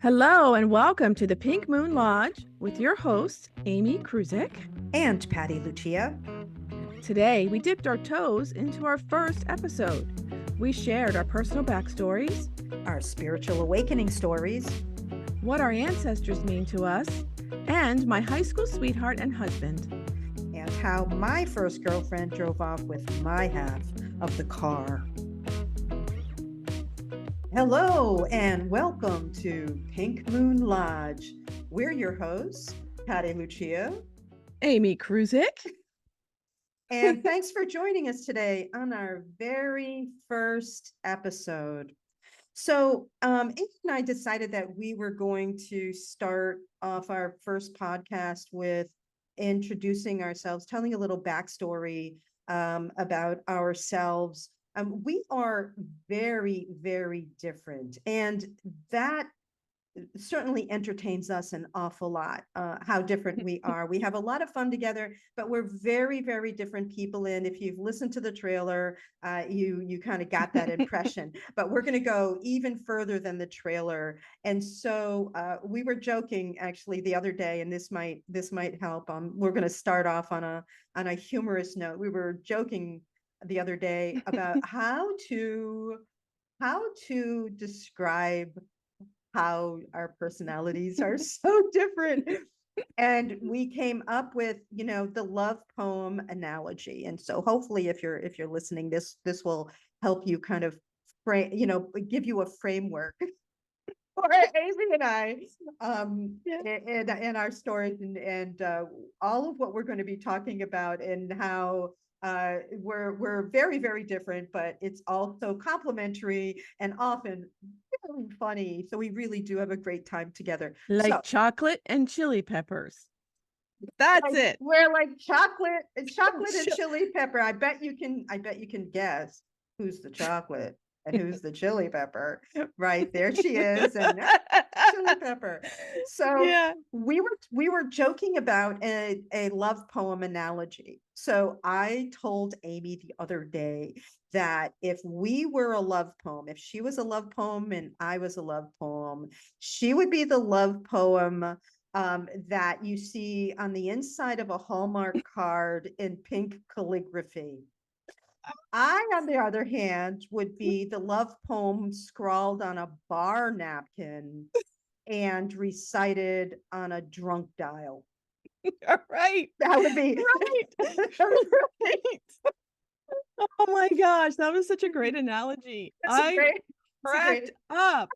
Hello and welcome to the Pink Moon Lodge with your hosts, Amy Kruzik and Patti Lucia. Today, we dipped our toes into our first episode. We shared our personal backstories, our spiritual awakening stories, what our ancestors mean to us, and my high school sweetheart and husband, and how my first girlfriend drove off with my half of the car. Hello and welcome to Pink Moon Lodge. We're your hosts, Patti Lucia, Amy Kruzik. And thanks for joining us today on our very first episode. So Amy and I decided that we were going to start off our first podcast with introducing ourselves, telling a little backstory about ourselves. We are very, very different, and that certainly entertains us an awful lot, how different we are. We have a lot of fun together, but we're very, very different people. And if you've listened to the trailer, you kind of got that impression, but we're going to go even further than the trailer. And so we were joking actually the other day, and this might help. We're going to start off on a humorous note. We were joking the other day about how to describe how our personalities are so different. And we came up with, the love poem analogy. And so hopefully if you're listening, this will help you kind of give you a framework for Amy and I in our stories and all of what we're going to be talking about, and how we're very, very different, but it's also complementary and often really funny. So we really do have a great time together. Like chocolate and chili peppers. That's it. We're like chocolate and chili pepper. I bet you can guess who's the chocolate and who's the chili pepper. Right there she is, and chili pepper. So yeah, we were joking about a love poem analogy. So I told Amy the other day that if we were a love poem, if she was a love poem and I was a love poem, she would be the love poem that you see on the inside of a Hallmark card in pink calligraphy. I, on the other hand, would be the love poem scrawled on a bar napkin and recited on a drunk dial. Right. That would be right. Right. Oh my gosh, that was such a great analogy. I cracked up.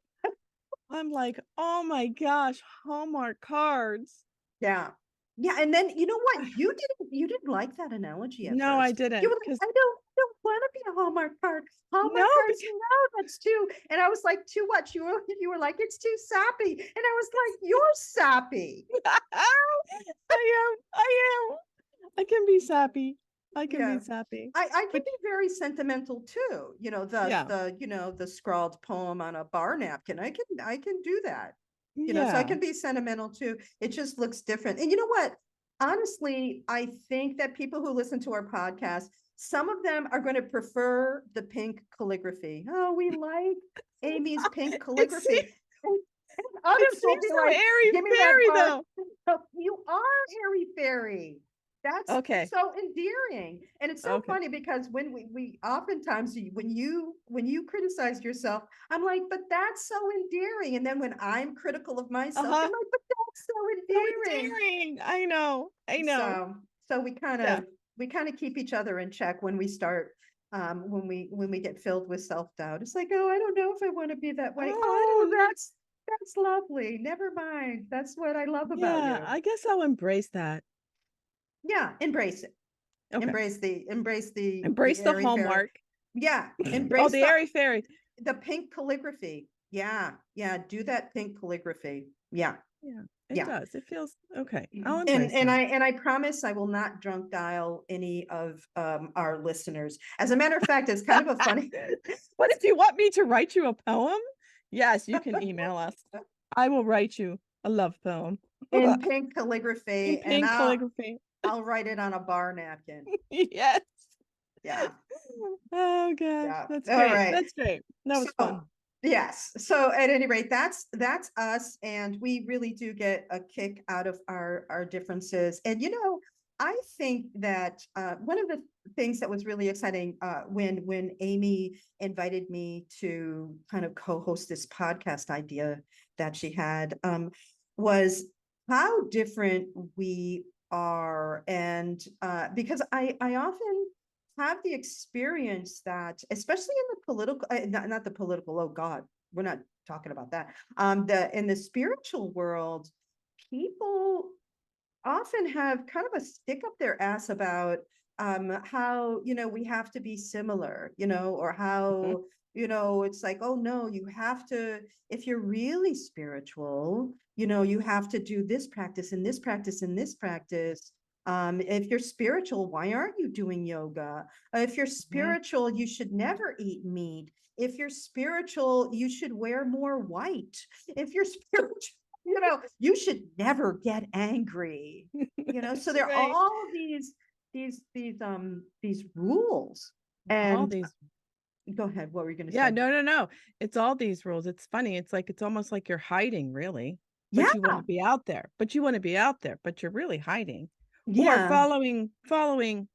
I'm like, oh my gosh, Hallmark cards. Yeah. Yeah, and then you know what? You didn't like that analogy at No, first. I didn't. You were like, I don't want to be a Hallmark card. Hallmark cards, no, that's too. And I was like, too much. You were like, it's too sappy. And I was like, you're sappy. I am. I can be sappy. I can be sappy. I can be very sentimental too. The scrawled poem on a bar napkin. I can do that. So I can be sentimental too. It just looks different. And you know what? Honestly, I think that people who listen to our podcast, some of them are going to prefer the pink calligraphy. Oh, we like Amy's pink calligraphy. Others will be like, airy-fairy though. You are airy-fairy. That's okay. So endearing. And it's so funny because when we oftentimes when you criticize yourself, I'm like, but that's so endearing. And then when I'm critical of myself, I'm like, but that's so endearing. I know. So we kind of keep each other in check when we start when we get filled with self-doubt. It's like, oh, I don't know if I want to be that way. Oh, that's lovely. Never mind. That's what I love about you. I guess I'll embrace that. Yeah, embrace it. Okay. Embrace the Hallmark. Yeah, embrace the airy fairy. The pink calligraphy. Yeah, do that pink calligraphy. Yeah. It does. It feels okay. I'll embrace and I promise I will not drunk dial any of our listeners. As a matter of fact, it's kind of a funny. What if you want me to write you a poem? Yes, you can email us. I will write you a love poem in pink calligraphy. Calligraphy. I'll write it on a bar napkin. Yes. Yeah. Oh God. Yeah. That's great. All right. That's great. That was fun. Yes. So at any rate, that's us, and we really do get a kick out of our differences. And I think that one of the things that was really exciting when Amy invited me to kind of co-host this podcast idea that she had was how different we are, and because I often have the experience that, especially in the political, not the political, oh God, we're not talking about that. In the spiritual world, people often have kind of a stick up their ass about how we have to be similar, or Mhm. how it's like, oh no, you have to, if you're really spiritual, you have to do this practice and this practice and this practice. If you're spiritual, why aren't you doing yoga? If you're Yeah. spiritual, you should never eat meat. If you're spiritual, you should wear more white. If you're spiritual, you should never get angry. So That's there are right. all these rules. All And these go ahead, what were you going to Yeah, say? no, no, no. It's all these rules. It's funny. It's like it's almost like you're hiding, really, but Yeah, you want to be out there. But you want to be out there, but you're really hiding or yeah. following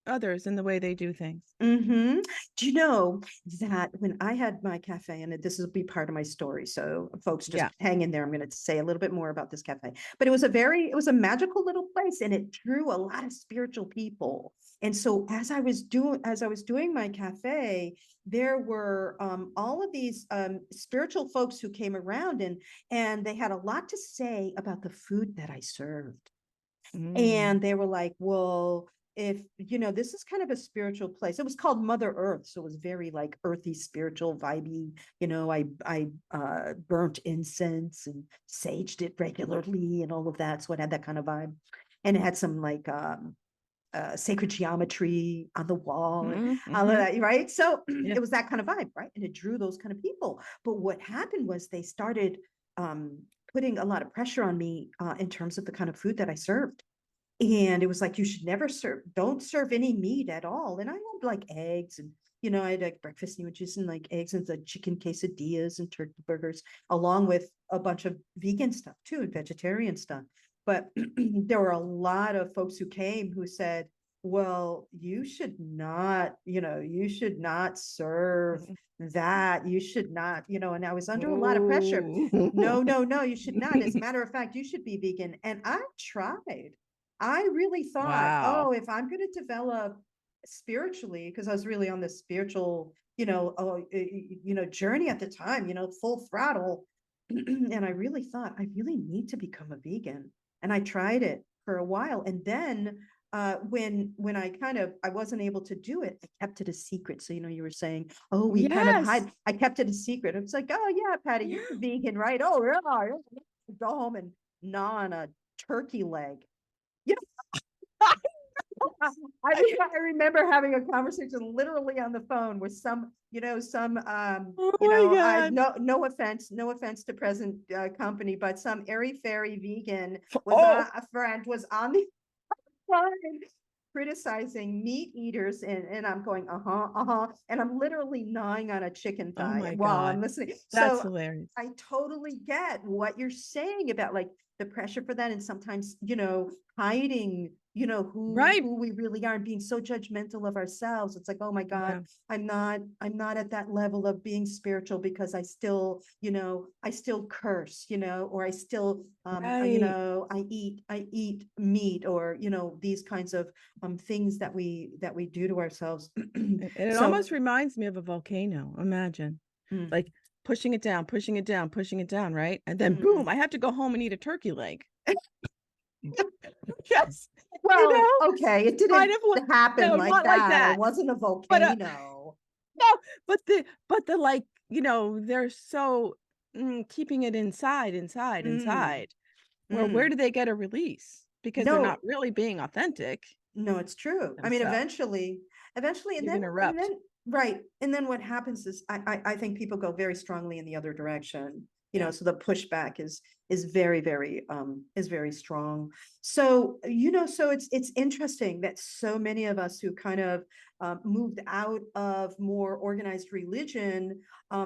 others in the way they do things. Mm-hmm. Do you know that when I had my cafe, and this will be part of my story, so folks just Yeah. hang in there. I'm going to say a little bit more about this cafe, but it was a magical little place, and it drew a lot of spiritual people. And so as I was doing my cafe, there were all of these spiritual folks who came around, and they had a lot to say about the food that I served. Mm. And they were like, well, if this is kind of a spiritual place. It was called Mother Earth, so it was very like earthy, spiritual, vibey. I burnt incense and saged it regularly and all of that, so it had that kind of vibe. And it had some like sacred geometry on the wall and Mm, all of mhm. that, right? So Yeah. it was that kind of vibe, right? And it drew those kind of people. But what happened was they started putting a lot of pressure on me in terms of the kind of food that I served. And it was like, you should never don't serve any meat at all. And I had like eggs, and, I had like breakfast sandwiches and like eggs and the chicken quesadillas and turkey burgers, along with a bunch of vegan stuff too, and vegetarian stuff. But there were a lot of folks who came who said, well, you should not serve Mhm. that. You should not, and I was under a lot of pressure. Ooh. No, no, no, you should not. As a matter of fact, you should be vegan. And I tried. I really thought, Wow. oh, if I'm going to develop spiritually, because I was really on this spiritual, journey at the time, full throttle. And I really thought, I really need to become a vegan. And I tried it for a while. And then when I wasn't able to do it, I kept it a secret. So, you were saying, oh, we kind of Yes. hide. I kept it a secret. It's like, oh yeah, Patty, Yeah. you're a vegan, right? Oh yeah. Go home and gnaw on a turkey leg. You I remember having a conversation literally on the phone with Oh my I God. no offense to present company, but some airy fairy vegan Oh, a friend was on the phone criticizing meat eaters, and I'm going, and I'm literally gnawing on a chicken oh thigh my while God. I'm listening. That's So hilarious. I totally get what you're saying about like the pressure for that, and sometimes, hiding, Right. who we really are, and being so judgmental of ourselves. It's like, oh my God, Yeah. I'm not at that level of being spiritual because I still curse, or I still Right. I eat meat, or these kinds of things that we do to ourselves. And it So almost reminds me of a volcano. Imagine, mm, like pushing it down, pushing it down, pushing it down, right? And then boom, mm. I have to go home and eat a turkey leg. Yes. You Well, know, okay, it kind didn't of what happen no, like not like that. It that. wasn't a But volcano. no, but the like, they're so keeping it Mm, inside. Well, where mm. do they get a release? Because they're not No, really being authentic no, it's true. I mean, themselves. eventually, You're gonna erupt. right. And then what happens is I think people go very strongly in the other direction. so the pushback is very, very strong. So, so it's interesting that so many of us who kind of moved out of more organized religion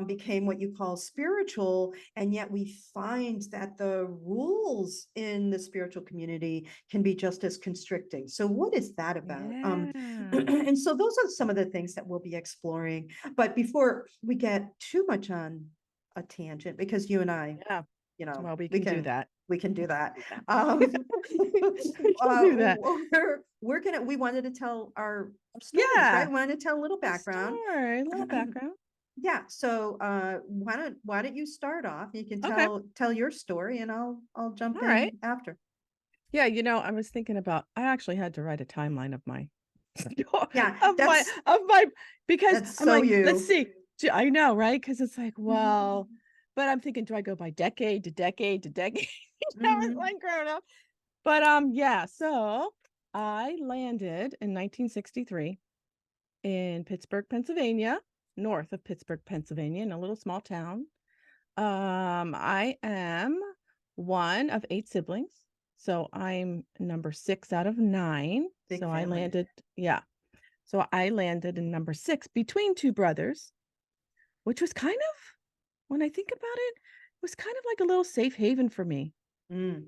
became what you call spiritual, and yet we find that the rules in the spiritual community can be just as constricting. So what is that about? And so those are some of the things that we'll be exploring. But before we get too much on a tangent, because you and I, well, we can do that. We can do that. We can do that. We wanted to tell our stories, right? We wanted to tell a little background. A little background. Yeah. So why don't you start off? You can tell your story, and I'll jump in after. Yeah, I was thinking about, I actually had to write a timeline of my because I'm like, let's see. I know, right? Because it's like, well, but I'm thinking, do I go by decade to decade to decade? It's like growing up. But yeah, so I landed in 1963 in Pittsburgh, Pennsylvania, north of Pittsburgh, Pennsylvania, in a little small town. I am one of 8 siblings. So I'm number 6 out of 9. So I landed, So I landed in number 6 between 2 brothers, which was kind of, when I think about it, was kind of like a little safe haven for me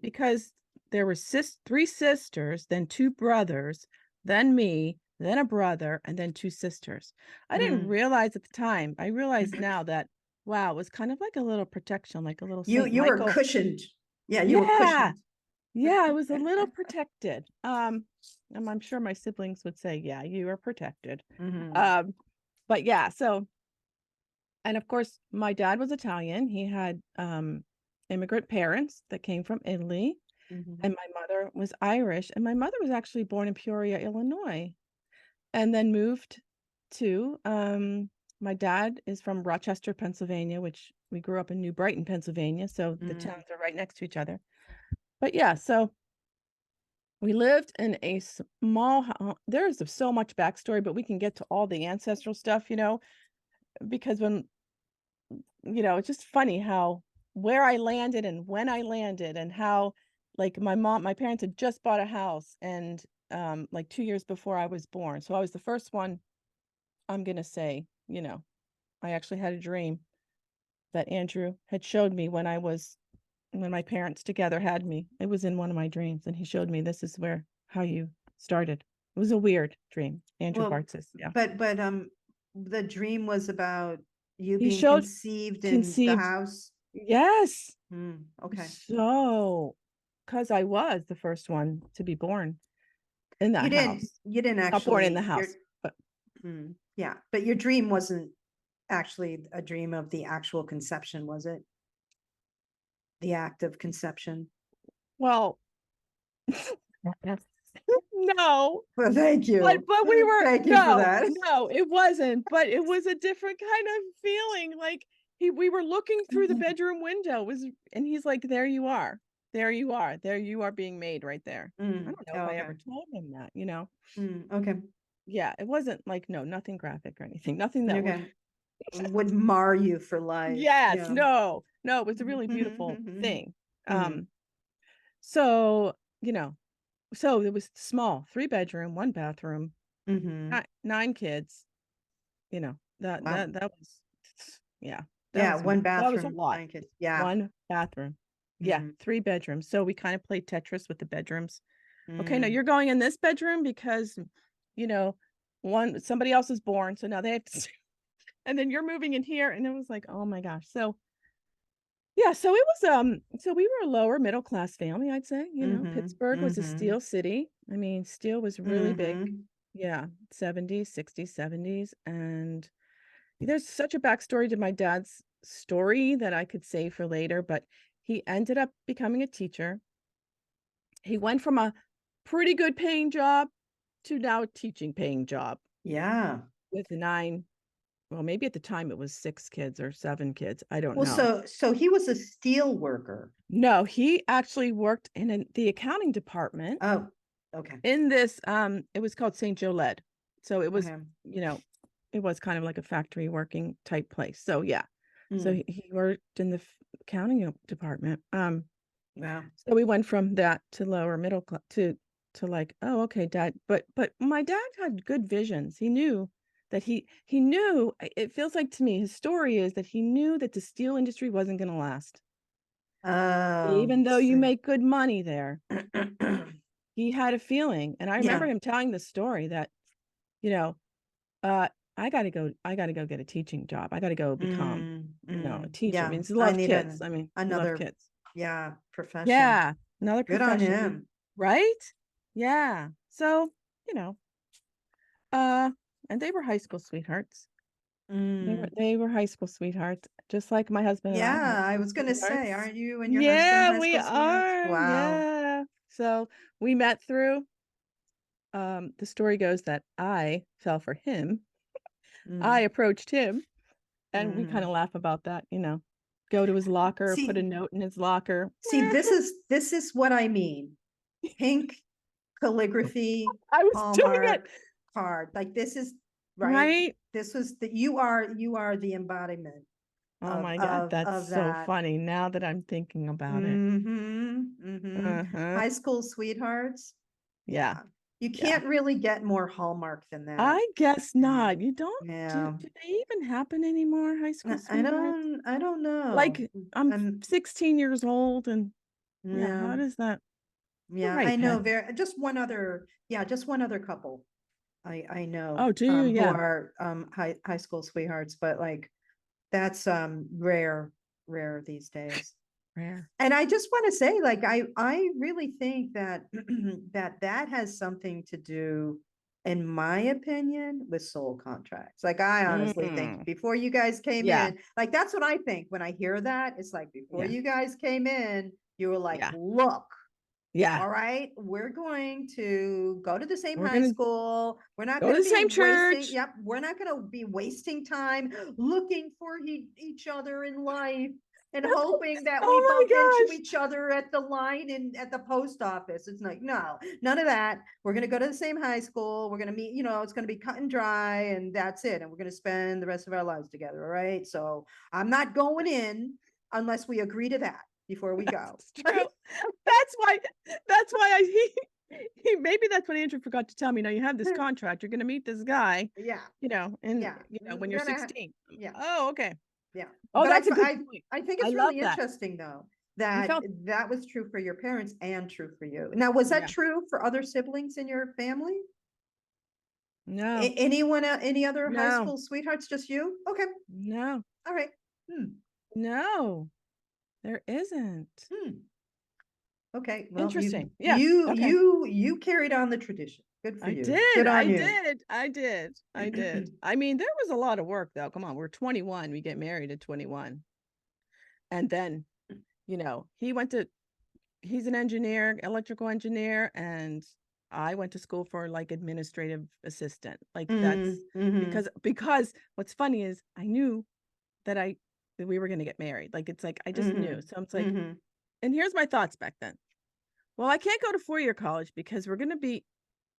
because there were 3 sisters, then 2 brothers, then me, then a brother, and then 2 sisters. I didn't realize at the time. I realize now that, wow, it was kind of like a little protection, like a little Saint you Michael. were cushioned. Yeah, you were cushioned. Yeah, I was a little protected. And I'm sure my siblings would say, yeah, you are protected. But yeah, so, and of course, my dad was Italian. He had immigrant parents that came from Italy, and my mother was Irish. And my mother was actually born in Peoria, Illinois, and then moved to, my dad is from Rochester, Pennsylvania, which we grew up in New Brighton, Pennsylvania. So the towns are right next to each other. But yeah, so we lived in a small, there's so much backstory, but we can get to all the ancestral stuff, because when, it's just funny how, where I landed and when I landed and how, like my parents had just bought a house and like 2 years before I was born. So I was the first one, I'm going to say, I actually had a dream that Andrew had showed me when my parents together had me. It was in one of my dreams, and he showed me, this is how you started. It was a weird dream. Andrew Bartzis. Yeah. But the dream was about you being conceived in the house. Yes. Okay. So, because I was the first one to be born in that house. You didn't actually. Not born in the house. But yeah, but your dream wasn't actually a dream of the actual conception, was it? The act of conception. Well, no. Well, thank you. But we were, thank you for that. No, it wasn't. But it was a different kind of feeling. Like we were looking through the bedroom window, and he's like, there you are. There you are. There you are being made right there. I don't know if I ever told him that, Okay. Yeah, it wasn't like, no, nothing graphic or anything. Nothing that would mar you for life. Yes, no, it was a really beautiful thing. So, so it was small, 3-bedroom, 1 bathroom, 9 kids, that was, yeah. Yeah, 1 bathroom. That was a lot. 9 kids. Yeah. 1 bathroom. Yeah, 3 bedrooms. So we kind of played Tetris with the bedrooms. Okay, now you're going in this bedroom because, somebody else is born. So now they have to, and then you're moving in here. And it was like, oh my gosh. So yeah, so it was, so we were a lower middle class family, I'd say, Pittsburgh was a steel city. I mean, steel was really big. Yeah, 70s, 60s, 70s. And there's such a backstory to my dad's story that I could save for later, but he ended up becoming a teacher. He went from a pretty good paying job to now a teaching paying job. Yeah. With 9, well, maybe at the time it was 6 kids or 7 kids. I don't know. Well, so he was a steel worker. No, he actually worked in the accounting department. Oh, okay. In this, it was called St. Joe Lead. So it was, it was kind of like a factory working type place. So yeah. So he worked in the accounting department. Wow. So we went from that to lower middle class to like, oh, okay, dad. But my dad had good visions. He knew that he knew. It feels like to me, his story is that he knew that the steel industry wasn't going to last, Oh, even though you see. make good money there. He had a feeling, and I remember Yeah. him telling the story that, you know, uh, I gotta go get a teaching job. I gotta go become, a teacher. I Yeah. mean, he I loved need kids. I mean, he loved another, kids. yeah, profession. Yeah, another Good on profession, him. right? Yeah. So, you know, uh, and they were high school sweethearts. Mm. They were high school sweethearts, just like my husband and I, high Yeah, I school was gonna say, sweethearts. aren't you and your husband Yeah, high we school sweethearts? are. Wow. Yeah. So we met through, the story goes that I fell for him. I Mm. approached him, and we kind Mm. of laugh about that, go to his locker, put a See, note in his locker. this is what I mean. Pink calligraphy, I was doing it, Hallmark card. Like this is right. right? This was the you are the embodiment Oh of my God, of that's of so that. funny now that I'm thinking about it. Mm-hmm. Mm-hmm. Uh-huh. High school sweethearts. Yeah, Yeah. You yeah. can't really get more Hallmark than that. I guess Yeah. not. You don't Yeah. do they even happen anymore, high school I sweethearts? don't I don't know. Like, I'm I'm 16 years old and yeah, yeah. how does that You're Yeah, right, I know Patty. very just one other couple I know Oh, do you? who Yeah, are high school sweethearts, but like that's rare these days. rare. And I just want to say, like, I really think that that has something to do, in my opinion, with soul contracts. Like, I honestly think Mm. before you guys came Yeah, in, like that's what I think when I hear that. It's like before yeah, you guys came in, you were like, yeah, look, yeah. all right, we're going to go to the same We're high gonna school. We're not go to going to the be same wasting, church. yep, we're not going to be wasting time looking for each other in life and hoping that we Oh bump my into gosh. each other at the line and at the post office. It's like, no, none of that. We're going to go to the same high school. We're going to meet, it's going to be cut and dry, and that's it. And we're going to spend the rest of our lives together. All right. So I'm not going in unless we agree to that before we go. That's true. That's why he maybe that's what Andrew forgot to tell me. Now you have this contract. You're gonna meet this guy, Yeah. and Yeah. when We're you're gonna, 16. yeah. Oh, okay. Yeah. Oh, But that's a good point. I think I it's love really that. interesting though, You that felt that was true for your parents and true for you. Now, was that yeah. true for other siblings in your family? No, Anyone, any other high no, school sweethearts? Just you? Okay. no, All right. Hmm. no, there isn't. Hmm. Okay. Well, Interesting. Yes. Okay. you carried on the tradition. Good for I you. did. Good I on you. did. I did. I did. I mean, there was a lot of work though. Come on, we're 21. We get married at 21. And then, he went to he's an engineer, electrical engineer, and I went to school for like administrative assistant. Like Mm, that's hmm. because what's funny is I knew that that we were going to get married. Like it's like I just knew. Hmm. So it's like, Hmm. and here's my thoughts back then. Well, I can't go to 4-year college because we're going to be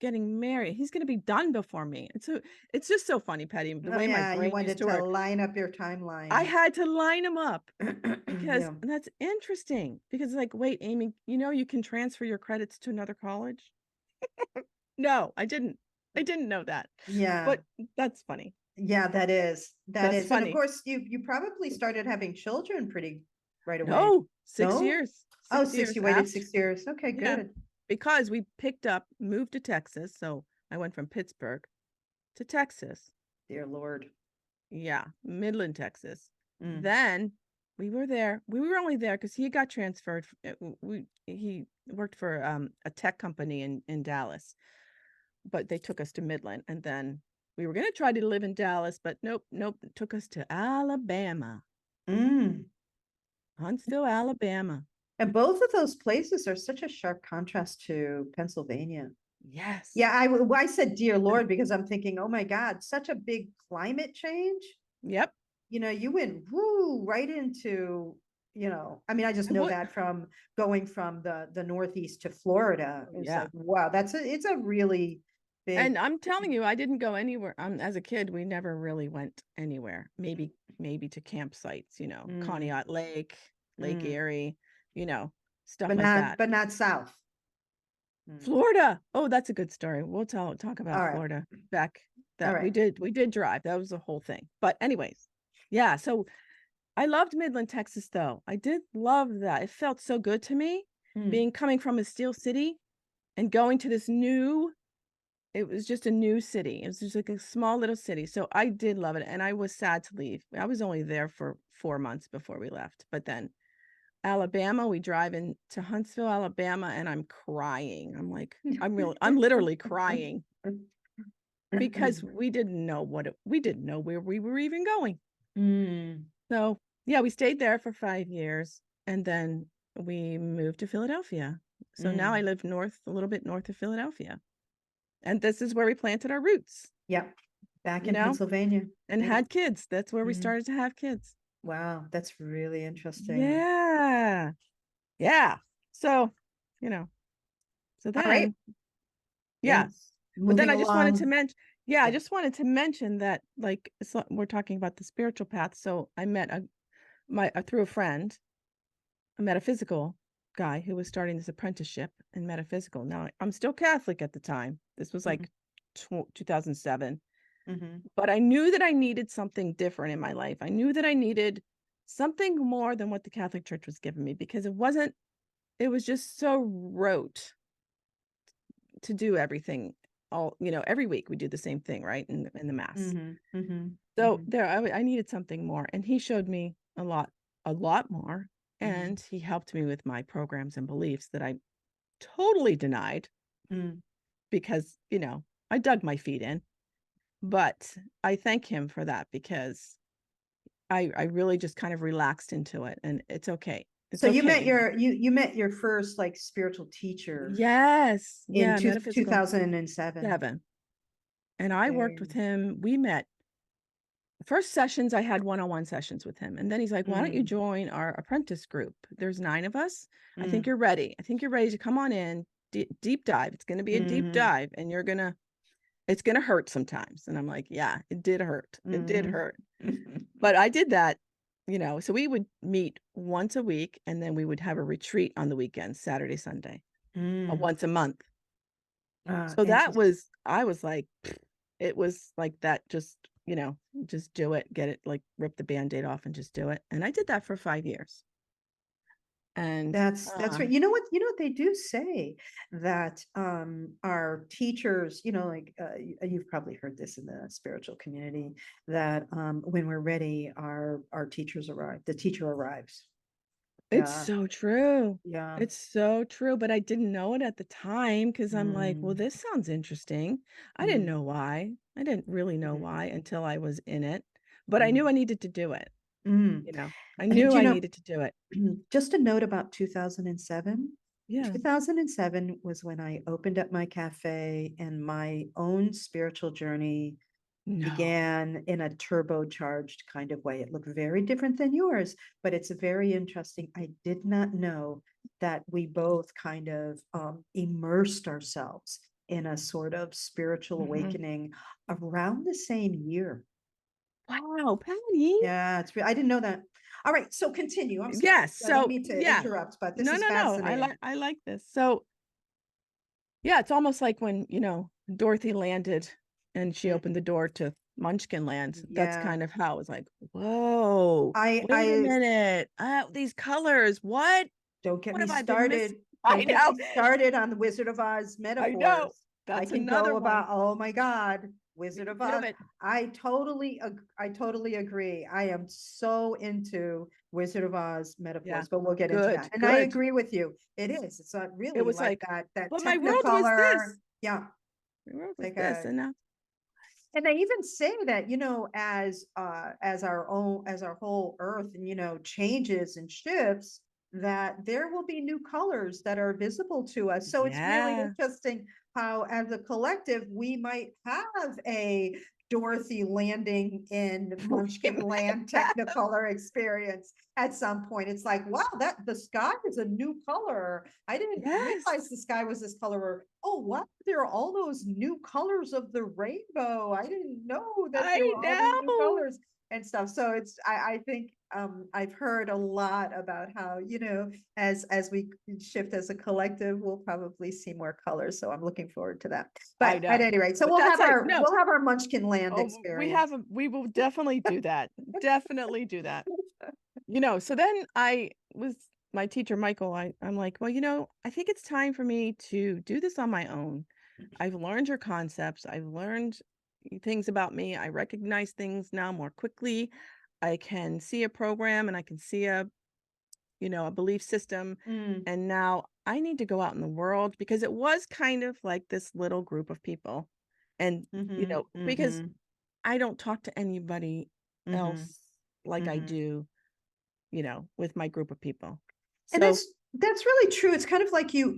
getting married. He's going to be done before me. And so it's just so funny, Patty, the Oh way my yeah, you brain used wanted to to work. line up your I timeline. had to line them up. Because Yeah. that's interesting because like, wait, Amy, you can transfer your credits to another college? No, I didn't. I didn't know that. Yeah. But that's funny. Yeah, that is. That That's is. And of funny. course you probably started having children pretty right away. No, 6 No? years. Oh, 6 six, years you waited after. 6 years. Okay, Yeah, good. because we moved to Texas, so I went from Pittsburgh to Texas. Dear Lord. Yeah, Midland, Texas. Mm. Then we were there. We were only there because he got transferred. He worked for a tech company in Dallas, but they took us to Midland, and then we were gonna try to live in Dallas, but nope, nope, it took us to Alabama, Mm. Huntsville, Alabama. And both of those places are such a sharp contrast to Pennsylvania. Yes. Yeah, I said dear Lord because I'm thinking, oh my God, such a big climate change. Yep. You went right into, I mean, I just I know would. that from going from the Northeast to Florida. Oh, It's yeah. like, wow, it's a really And I'm telling you, I didn't go anywhere. As a kid, we never really went anywhere. Maybe to campsites, Mm, Conneaut Lake, Lake mm. Erie, you know, stuff like that. But not south. Mm. Florida. Oh, that's a good story. We'll talk about All right. Florida back All that right. we did drive. That was the whole thing. But anyways, yeah, so I loved Midland, Texas though. I did love that. It felt so good to me Mm. being coming from a steel city and going to this new it was just a new city. It was just like a small little city. So I did love it and I was sad to leave. I was only there for 4 months before we left. But then Alabama, we drive into Huntsville, Alabama, and I'm crying. I'm literally crying because we didn't know where we were even going. Mm. So yeah, we stayed there for 5 years and then we moved to Philadelphia. So now I Mm. live a little bit north of Philadelphia. And this is where we planted our roots, Yep. Back you in know, Pennsylvania. and Yep. had kids. That's where we Mm. started to have kids. Wow, that's really interesting. Yeah. Yeah. So, you know, so All right. then yeah. Yes. But then Moving I just wanted to along. mention, yeah, I Yeah. just wanted to mention that like we're talking about the spiritual path. So I met through a friend, a metaphysical guy who was starting this apprenticeship in metaphysical. Now I'm still Catholic at the time. This was Mhm. like 2007. Mhm. But I knew that I needed something different in my life. I knew that I needed something more than what the Catholic Church was giving me because it was just so rote to do everything every week we do the same thing, right? In the mass. Mhm. Mhm. So Mhm. I needed something more. And he showed me a lot more. Mhm. And he helped me with my programs and beliefs that I totally denied Mm. because, I dug my feet in. But I thank him for that because I really just kind of relaxed into it, and it's okay. It's So okay. you met your first like spiritual teacher Yes. in Yeah, metaphysical 2007. 7. And I worked with Okay. him. We met first sessions, I had one-on-one sessions with him, and then he's like, "Why don't you Mm. join our apprentice group? There's 9 of us. I think Mm. you're ready. I think you're ready to come on in, deep dive. It's gonna be a deep Mhm. dive, and it's gonna hurt sometimes." And I'm like, "Yeah, it did hurt. It did Mhm. hurt." But I did that, so we would meet once a week and then we would have a retreat on the weekends, Saturday, Sunday, Mm. once a month. Ah, So interesting. I was like, it was like that, just do it, get it, like rip the Band-Aid off and just do it. And I did that for 5 years. And That's right. You know what they do say that our teachers, like you've probably heard this in the spiritual community that when we're ready, our teachers arrive. The teacher arrives. it's Yeah. so true. Yeah. It's so true, but I didn't know it at the time because I'm like, well, Mm. this sounds interesting. I didn't know Mm. why. I didn't really know Mhm. why until I was in it, but I knew Mm. I needed to do it. Mm. I And knew do you I know, needed to do it. just a note about 2007. Yeah. 2007 was when I opened up my cafe and my own spiritual journey No. began in a turbocharged kind of way. It looked very different than yours, but it's very interesting. I did not know that we both kind of immersed ourselves in a sort of spiritual Mhm. awakening around the same year. Wow, Patty. Yeah, I didn't know that. All right, so continue. I'm sorry. Yes. I don't So, mean to yeah. interrupt, but this No, is no, no. fascinating. I like this. So, yeah, it's almost like when, Dorothy landed and she Mm, opened the door to Munchkin Land. That's yeah. kind of how it was like, whoa, wait a I minute. These colors, what? Don't get What me have I been missing? started. I Don't get know. me started on the Wizard of Oz I know. metaphors. I That's can another go one. about, oh my God, We Wizard could of do Oz. it. I totally agree. I am so into Wizard of Oz Yeah. metaphors, but we'll get into Good, that. And I good. agree with you. It is. It's not It really was like like, that but my world was technicolor. this. Yeah. My world was Like this. a And now, and they even say that, as our whole earth, changes and shifts, that there will be new colors that are visible to us. So it's really yeah. interesting how, as a collective, we might have a Dorothy landing in Munchkin Land Technicolor experience at some point. It's like, wow, that the sky is a new color. I didn't realize Yes. the sky was this color oh, wow, there are all those new colors of the rainbow. I didn't know that there I were all these new know. colors and stuff. So I think I've heard a lot about how, as we shift as a collective, we'll probably see more colors. So I'm looking forward to that. I But at know. any rate, so But that's no. we'll have our Munchkin Land Oh, experience. we will definitely do that. Definitely do that. So then I was my teacher, Michael, I'm like, well, I think it's time for me to do this on my own. I've learned your concepts. I've learned things about me. I recognize things now more quickly. I can see a program and I can see a belief system. Mm, And now I need to go out in the world because it was kind of like this little group of people. And, mm-hmm, because mm-hmm, I don't talk to anybody mm-hmm, else like I mm-hmm. do, with my group of people. And So, that's really true. It's kind of like you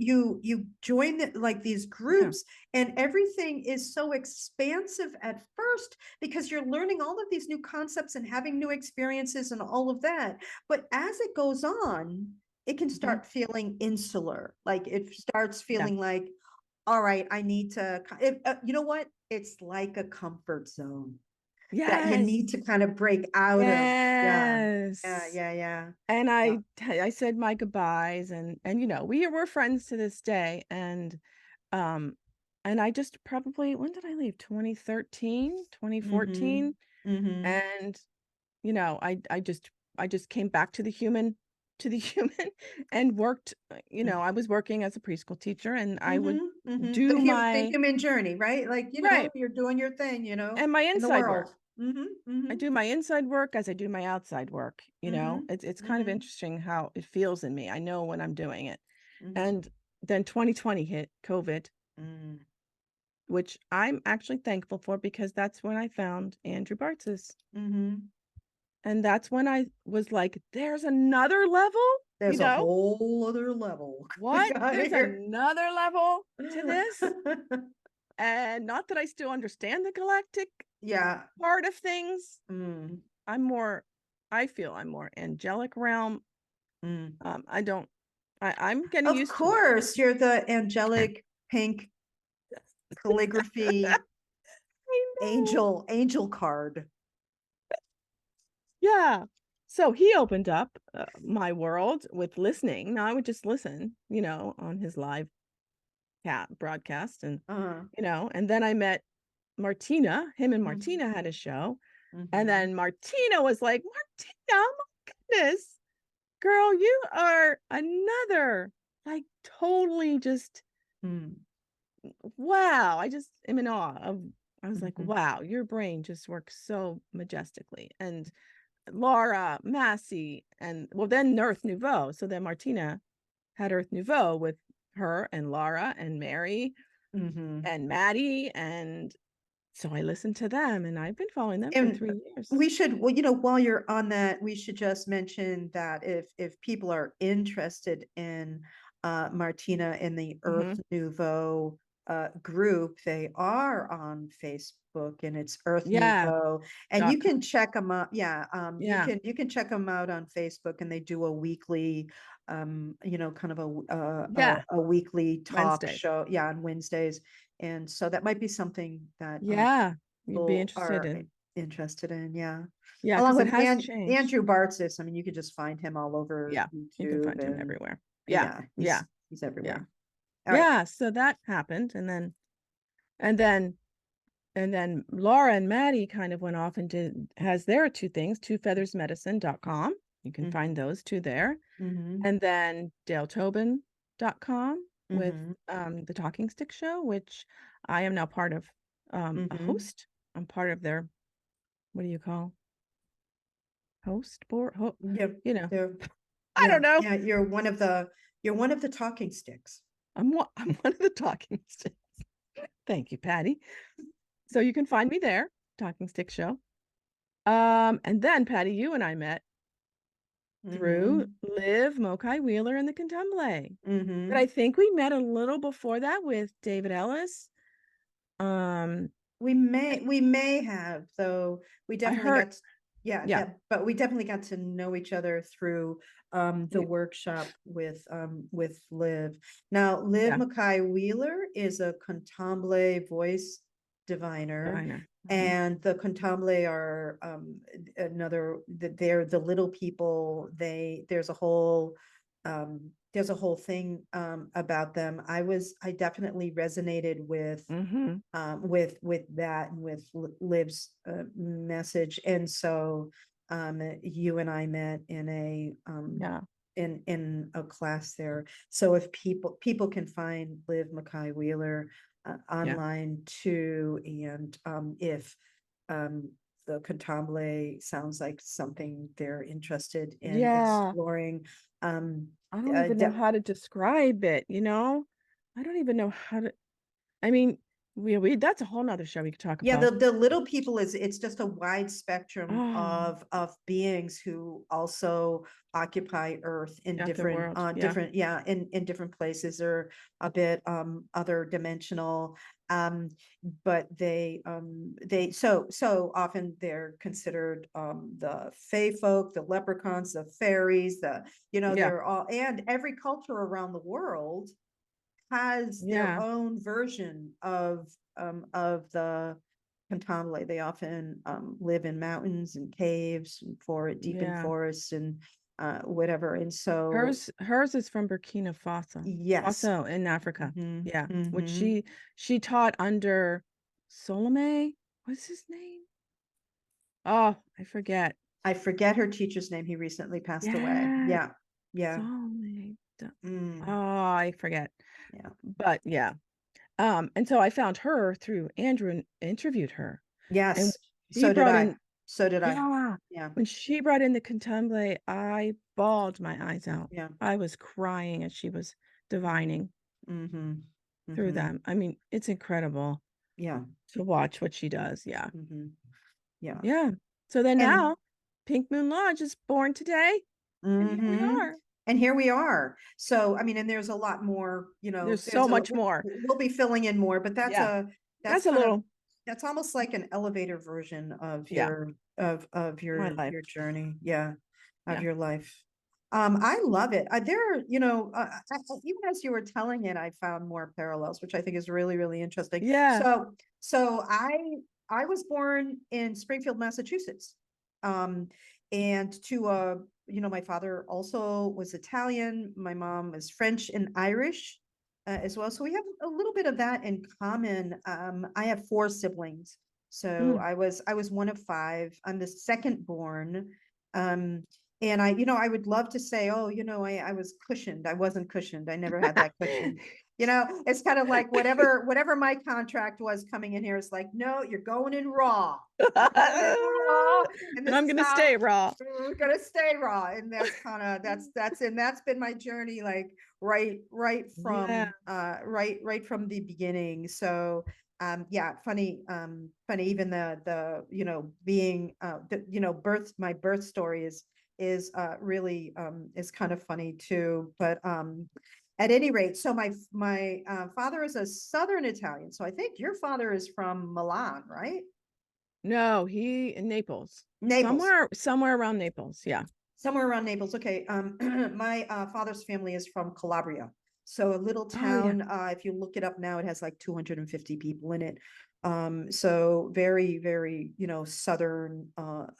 join like these yeah. groups, and everything is so expansive at first because you're learning all of these new concepts and having new experiences and all of that. But as it goes on, it can Mhm. start feeling insular. Like it starts Yeah. feeling like, all right, I need to, you know what? It's like a comfort zone that you Yes. need to kind of break out of. Yeah. Yeah. Yes. Yeah. Yeah. And Yeah. I said my goodbyes and we were friends to this day um and I just probably when did I leave? 2013, Mm-hmm. 2014 Mm-hmm. and I just came back to the human human and worked, I was working as a preschool teacher and I would Mm-hmm. Mm-hmm. do The my human journey, right? Like, right you're doing your thing, and my in the inside work. world. Mm-hmm. I Mm-hmm. do my inside work as I do my outside work, Mm-hmm. It's kind of Mm-hmm. interesting how it feels in me. I know when I'm doing it. Mm-hmm. And then 2020 hit, COVID, Mm. which I'm actually thankful for because that's when I found Andrew Bartz's. Mm-hmm. And that's when I was like, there's another level, you There's a know? whole other level What? going on There's here. another level to this? And not that I still understand the galactic Yeah. part of things. Mm. I'm more I feel I'm more angelic realm. Mm. I don't I'm getting Of used to it. course, you're the angelic pink calligraphy I know. angel card. Yeah. So he opened up my world with listening. Now I would just listen, on his live cat broadcast Uh-huh. and then I met Martina. Him and Mm-hmm. Martina had a show. And Mm-hmm. then Martina was like, Martina, oh my goodness, girl, you are another, like totally just Mm. wow. I just am in awe of I was like, Mm-hmm. wow, your brain just works so majestically. And Laura, Massey, and well, then Earth Nouveau. So then Martina had Earth Nouveau with her and Laura and Mary Mm-hmm. and Maddie. And so I listened to them and I've been following them for And 3 years. we should, well, while you're on that, we should just mention that if people are interested in Martina in the Hmm. Earth Nouveau group, they are on Facebook and it's Earth Yeah. Nouveau, and you .com. can check them out. Yeah, Yeah. you can check them out on Facebook, and they do a weekly, kind of Yeah. a weekly talk Wednesdays. show. Yeah, on Wednesdays, and so that might be something that Yeah. You'd be people interested are in. interested in. Yeah. Yeah. Along Cause it with has changed. Andrew Bartzis. I mean, you could just find him all over Yeah. You can YouTube, find him and everywhere. Yeah. yeah, Yeah. he's Yeah. everywhere. All right. Yeah. So that happened. And then And then Laura and Maddie kind of went off and has their two things, twofeathersmedicine.com. You can find Mm-hmm. those two there. Mm-hmm. And then daletobin.com with Mm-hmm. the Talking Stick Show, which I am now part of a Mm-hmm. host. I'm part of their, what do you call host board? Yeah. You know, There. I Yeah. don't know. Yeah. You're one of the talking sticks. I'm one of the Talking Sticks. Thank you, Patty. So you can find me there, Talking Stick Show. And then Patty, you and I met through Mm-hmm. Liv Mokai Wheeler and the Contemple. But Mm-hmm. I think we met a little before that with David Ellis. Um, We may have, though. We I definitely heard, got. Yeah. but we definitely got to know each other through the workshop with Liv. Now, Liv Mackay Wheeler is a Candomblé voice diviner. And the Candomblé are they're the little people. There's a whole thing about them. I definitely resonated with that and with Liv's message. And so you and I met in a class there. So if people can find Liv Mackay Wheeler online too, and if the Candomblé sounds like something they're interested in exploring. I don't even know how to describe it, you know? I don't even know how to, I mean, we that's a whole nother show we could talk Yeah, about. the little people it's just a wide spectrum Oh, of beings who also occupy Earth in the different world. Yeah. different in different places. They're a bit other dimensional. But they so often they're considered the fae folk, the leprechauns, the fairies, Yeah. they're all, and every culture around the world has their own version of the Cantonale. They often live in mountains and caves and deep in forests and whatever. And so hers is from Burkina Faso. yes. Also in Africa. Yeah. Which Mhm. she taught under Solomon. What's his name? Oh, I forget. I forget her teacher's name. He recently passed away. Yeah. Yeah. Yeah. Solomon. Mm. Oh, I forget. Yeah. But yeah. And so I found her through Andrew and interviewed her. And Yes. she So did brought I. in, So did I. yeah, Yeah. when she brought in the contemplate, I bawled my eyes out. Yeah. I was crying as she was divining Mm-hmm. through Mm-hmm. them. I mean, it's incredible Yeah. to watch what she does. Yeah. Mm-hmm. Yeah. Yeah. So then And now Pink Moon Lodge is born today. And here we mm-hmm. are. And here we are. So, I mean, and there's a lot more, There's so much more. we'll be filling in more, but Yeah. that's That's a kind of, little, that's almost like an elevator version of yeah, my life. your journey. Yeah. Of Yeah. your life. I love it. Even as you were telling it, I found more parallels, which I think is really, really interesting. Yeah. So I was born in Springfield, Massachusetts. And my father also was Italian. My mom was French and Irish as well. So we have a little bit of that in common. I have 4 siblings. So Mm. I was one of 5. I'm the second born. And I would love to say, oh, I was cushioned. I wasn't cushioned. I never had that cushion. It's kind of like whatever my contract was coming in here, it's like, no, you're going in raw. You're going in raw, and And this I'm is gonna how stay raw. we're gonna stay raw. And that's been my journey, like right Yeah. from the beginning. So yeah, funny, even being my birth story is really is kind of funny too. But at any rate, so my father is a Southern Italian. So I think your father is from Milan, right? No, he in Naples. Naples. Somewhere around Naples. Yeah. Somewhere around Naples. Okay. My father's family is from Calabria. So a little Oh yeah. town, if you look it up now, it has like 250 people in it. So very, very, Southern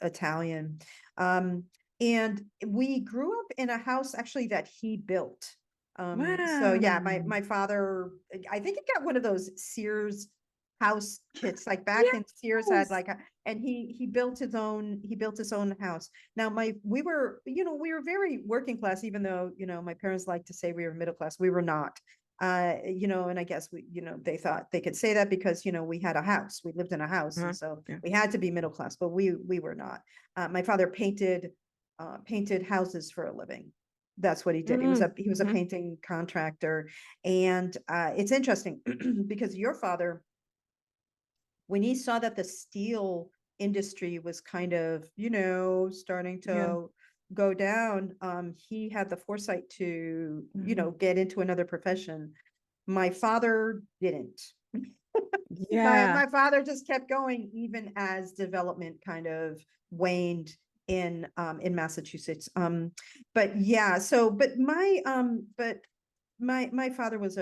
Italian. And we grew up in a house actually that he built. So yeah, Wow. my father, I think he got one of those Sears house kits, like back in Sears had Yes. like and he built his own house. Now we were very working class, even though, my parents like to say we were middle class. We were not. And I guess they thought they could say that because, we had a house, we lived in a house. And so Yeah. we had to be middle class, but we were not. My father painted houses for a living. That's what he did. He was a painting contractor. And it's interesting because your father, when he saw that the steel industry was kind of, starting Yeah. to go down, he had the foresight to, Mhm. get into another profession. My father didn't. Yeah. My father just kept going even as development kind of waned in Massachusetts. But yeah, so but my father was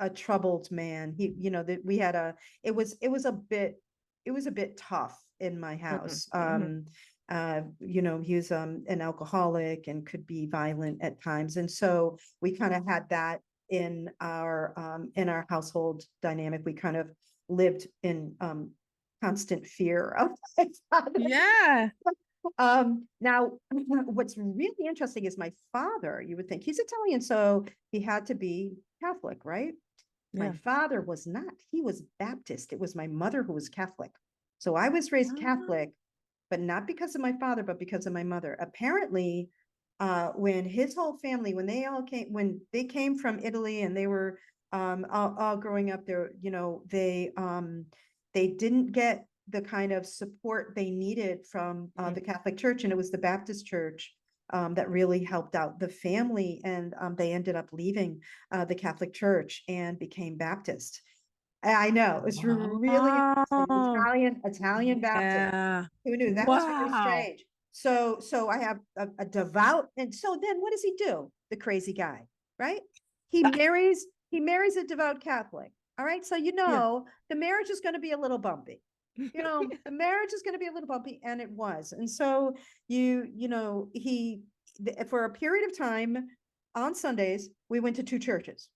a troubled man. He, that we had it was a bit tough in my Mhm, house. mhm. He was an alcoholic and could be violent at times. And so we kind of had that in our household dynamic. We kind of lived in constant fear of my father. Yeah. Now what's really interesting is my father, you would think he's Italian, so he had to be Catholic, right? My Yeah. father was not. He was Baptist. It was my mother who was Catholic. So I was raised Ah, Catholic, but not because of my father, but because of my mother. Apparently, when his whole family, when they came from Italy and they were all growing up there, they didn't get the kind of support they needed from mhm. the Catholic Church, and it was the Baptist Church that really helped out the family, and they ended up leaving the Catholic Church and became Baptist. I know it's really interesting. Oh, Italian Baptist. yeah. Who knew? That was very Wow. strange. So I have a devout, and so then what does he do? The crazy guy, right? He marries a devout Catholic. All right, so Yeah. the marriage is going to be a little bumpy. The marriage is going to be a little bumpy, and it was. And so for a period of time on Sundays, we went to two churches.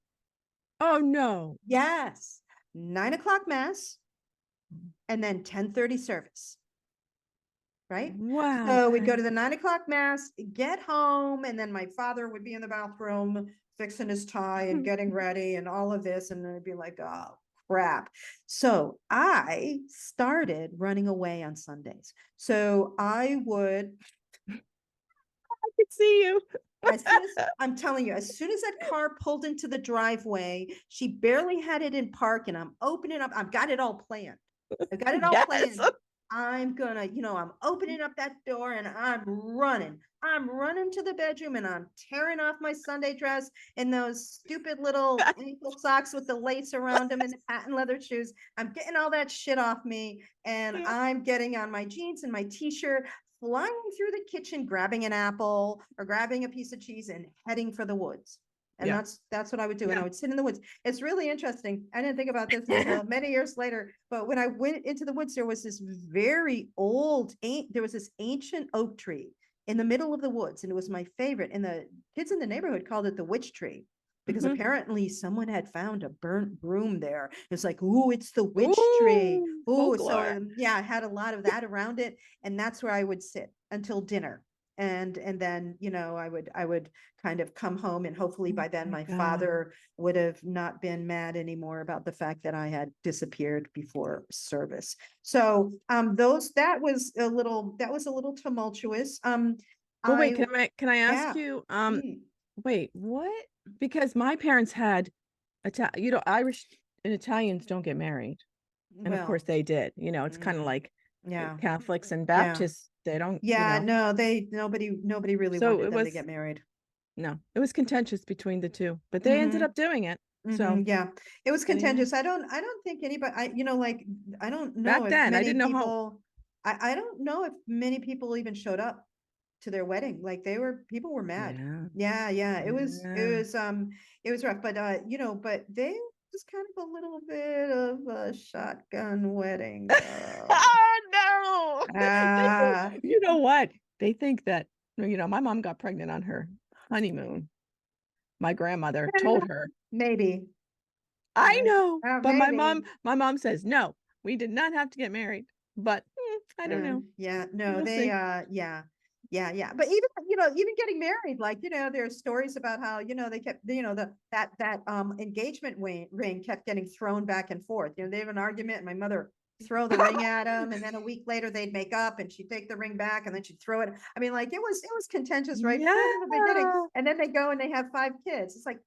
Oh, no. Yes, 9 o'clock mass and then 10:30 service. Right? Wow, So we'd go to Patty. the 9 o'clock mass, get home, and then my father would be in the bathroom fixing his tie and getting ready and all of this. And I'd be like, oh, crap. So I started running away on Sundays. So I would, I could see you. as soon as I'm telling you, as soon as that car pulled into the driveway, she barely had it in park, and I'm opening up. I've got it all planned. I've got it all Yes. planned. I'm opening up that door and I'm running. I'm running to the bedroom and I'm tearing off my Sunday dress and those stupid little ankle socks with the lace around them and the patent leather shoes. I'm getting all that shit off me and Yeah. I'm getting on my jeans and my t-shirt, flying through the kitchen, grabbing an apple or grabbing a piece of cheese and heading for the woods. And Yeah. that's what I would do. And I Yeah. would sit in the woods. It's really interesting. I didn't think about this until many years later. But when I went into the woods, there was this there was this ancient oak tree in the middle of the woods. And it was my favorite. And the kids in the neighborhood called it the witch tree because Mhm. apparently someone had found a burnt broom there. It's like, ooh, it's the witch tree. Ooh, Ooh, so folklore. yeah, I had a lot of that around it. And that's where I would sit until dinner. And then I would kind of come home, and hopefully Oh by then my my God. father would have not been mad anymore about the fact that I had disappeared before service. So those that was a little tumultuous. Well, wait, I can I ask Yeah. you, Mm, wait, what? Because my parents had Irish and Italians don't get married. And of course well, they did. It's kind of mm, like yeah, Catholics and yeah, Baptists, they don't, yeah. No, nobody really so wanted it them to was, get married. no, it was contentious between the two, but they ended Mm-hmm. up doing it. Mm-hmm. So, Yeah, it was yeah, contentious. I don't think anybody, I don't know back if then I many didn't know how, people, I don't know if many people even showed up to their wedding. Like people were mad. yeah, Yeah, yeah. yeah. It was rough, but but they was kind of a little bit of a shotgun wedding. Oh no! Ah, You know what? They think that, my mom got pregnant on her honeymoon. My grandmother told her, maybe, I know, but my mom, maybe. my mom says, no, we did not have to get married. But I don't know. Yeah, no, We'll see. yeah, yeah, yeah. But even getting married, like, there's stories about how, they kept, that engagement ring kept getting thrown back and forth. They have an argument and my mother throw the ring at him. And then a week later they'd make up and she'd take the ring back and then she'd throw it. I mean, like it was contentious right from the beginning. Yeah. And then they go and they have 5 kids. It's like,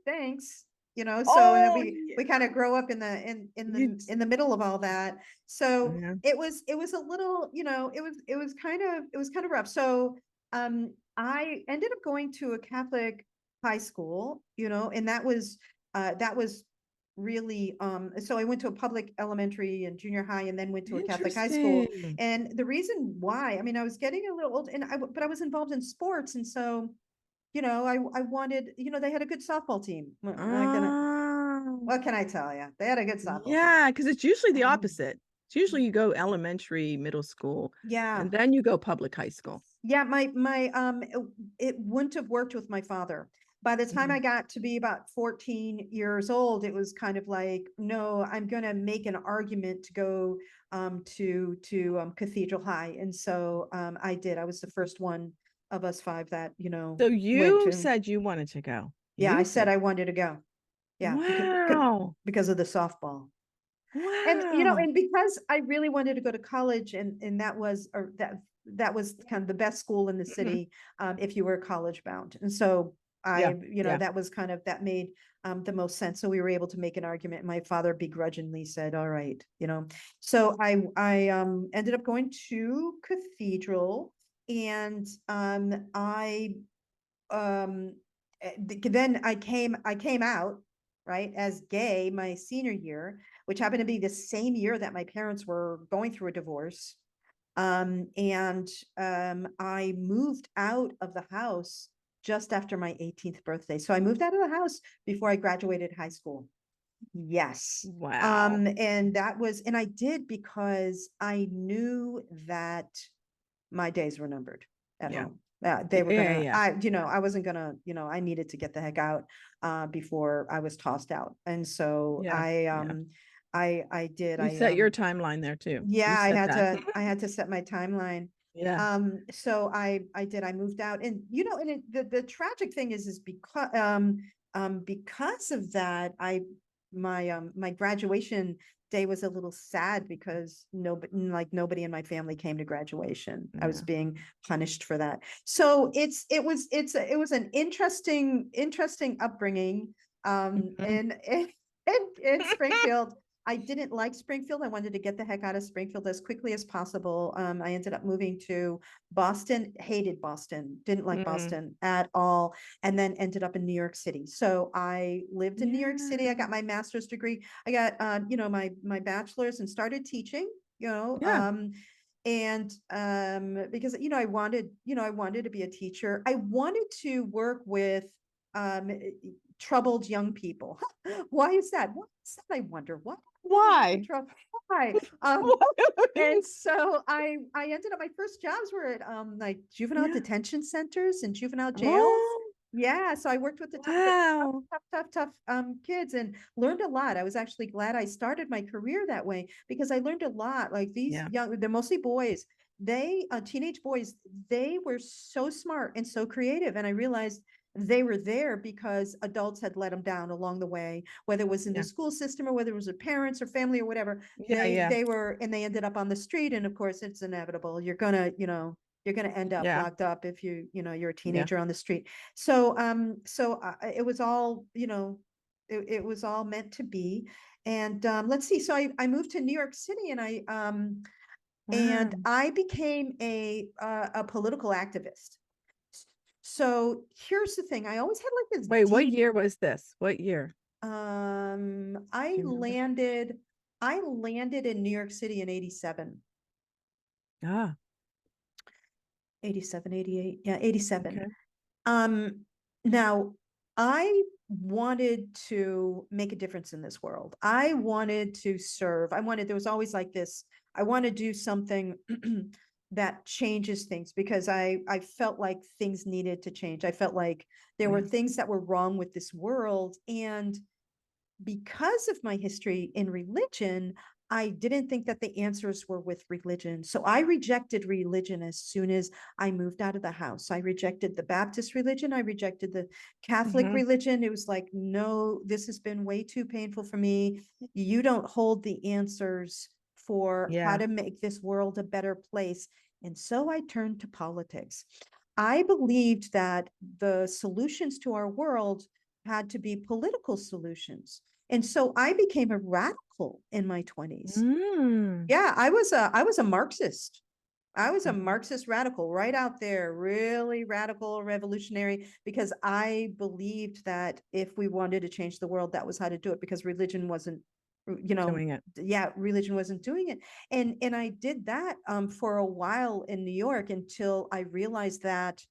thanks. So and then Oh, we kind of yeah. grow up in the in in You the in the middle of all that. So yeah. it was a little, it was kind of rough. So I ended up going to a Catholic high school, and that was really, so I went to a public elementary and junior high and then went to a Catholic high school. Interesting. And the reason why, I mean, I was getting a little old and but I was involved in sports. And so, I wanted, they had a good softball team. Oh, What can I tell you? They had a good softball team. yeah, because it's usually the Um, opposite. It's usually you go elementary, middle school, yeah. and then you go public high school. Yeah, it wouldn't have worked with my father. By the time I Mhm. got to be about 14 years old, it was kind of like, no, I'm going to make an argument to go to Cathedral High. And so I did. I was the first one of us five that, So went you to. said you wanted to go. Yeah, I You said said, I wanted to go. Yeah, wow, because of the softball. And wow. and because I really wanted to go to college, and that was kind of the best school in the Mhm. city, if you were college bound. And so Yeah, yeah. that was kind of that made the most sense. So we were able to make an argument. My father begrudgingly said, "All right," So I ended up going to Cathedral, and I then I came out, right, as gay my senior year, which happened to be the same year that my parents were going through a divorce. And I moved out of the house just after my 18th birthday. So I moved out of the house before I graduated high school. Yes. Wow. And I did because I knew that my days were numbered at Yeah. home. They Yeah, were yeah, gonna, yeah. I wasn't gonna, I needed to get the heck out before I was tossed out. And so Yeah, yeah. I did. You set your timeline there too. You Yeah, set that. I had to set my timeline. Yeah. So I did. I moved out, and the tragic thing is because of that, my graduation day was a little sad because nobody in my family came to graduation. I was Yeah. being punished for that. So it was an interesting upbringing Mhm. in Springfield. I didn't like Springfield. I wanted to get the heck out of Springfield as quickly as possible. I ended up moving to Boston, hated Boston, didn't like Mm. Boston at all, and then ended up in New York City. So I lived in New York City. I Yeah. got my master's degree. I got my bachelor's and started teaching, Yeah. and because I wanted to be a teacher. I wanted to work with um troubled young people. Why is that? Why is that? I wonder. Why? Why? Why? Why? And so I ended up, my first jobs were at like juvenile Yeah. detention centers and juvenile jails. Oh, Yeah, so I worked with the wow. tough kids and learned a lot. I was actually glad I started my career that way because I learned a lot. Like these Yeah. they're mostly boys. They teenage boys, they were so smart and so creative, and I realized they were there because adults had let them down along the way, whether it was in the Yeah. school system or whether it was their parents or family or whatever. Yeah, yeah. They ended up on the street, and of course it's inevitable. You're gonna end up Yeah. locked up if you're a Yeah. teenager on the street. So it was all, it was all meant to be. And let's see. So I moved to New York City, and Wow. I became a political activist. So here's the thing. I always had like this Wait, what deep, year was this? What year? Do I you remember? landed in New York City in 87. Ah, 87, 88. Yeah, 87. okay. Um, Now I wanted to make a difference in this world. I wanted to serve. There was always like this, I want to do something that changes things because I felt like things needed to change. I felt like there were Yeah. things that were wrong with this world. And because of my history in religion, I didn't think that the answers were with religion. So I rejected religion as soon as I moved out of the house. I rejected the Baptist religion. I rejected the Catholic Hmm. religion. It was like, no, this has been way too painful for me. You don't hold the answers for how Yeah. to make this world a better place. And so I turned to politics. I believed that the solutions to our world had to be political solutions. And so I became a radical in my 20s. Mm. Yeah, I was a Marxist. I was a Mhm. Marxist radical right out there, really radical, revolutionary, because I believed that if we wanted to change the world, that was how to do it, because religion wasn't, Doing it. yeah, religion wasn't doing it. And I did that for a while in New York until I realized that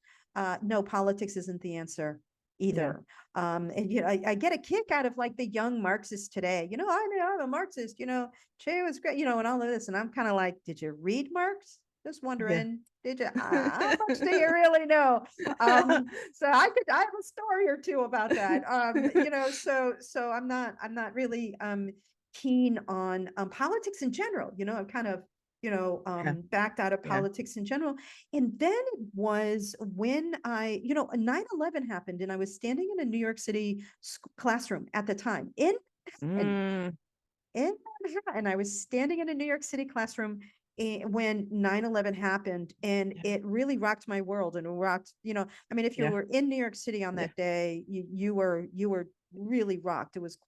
no, politics isn't the answer Yeah. either. And I get a kick out of like the young Marxists today. I'm a Marxist, Che was great, and all of this. And I'm kind of like, did you read Marx? Just Yeah. wondering, did you? How much do you really know? So I have a story or two about that. So I'm not really keen on politics in general. I'm kind of Yeah. backed out of Yeah. politics in general. And then it was when 9/11 happened, and I was standing in a New York City classroom at the time and Mm. in Manhattan. I was standing in a New York City classroom when 9/11 happened, and Yeah. it really rocked my world, and it rocked, I mean, if you Yeah. were in New York City on Yeah. that day, you were really rocked. It was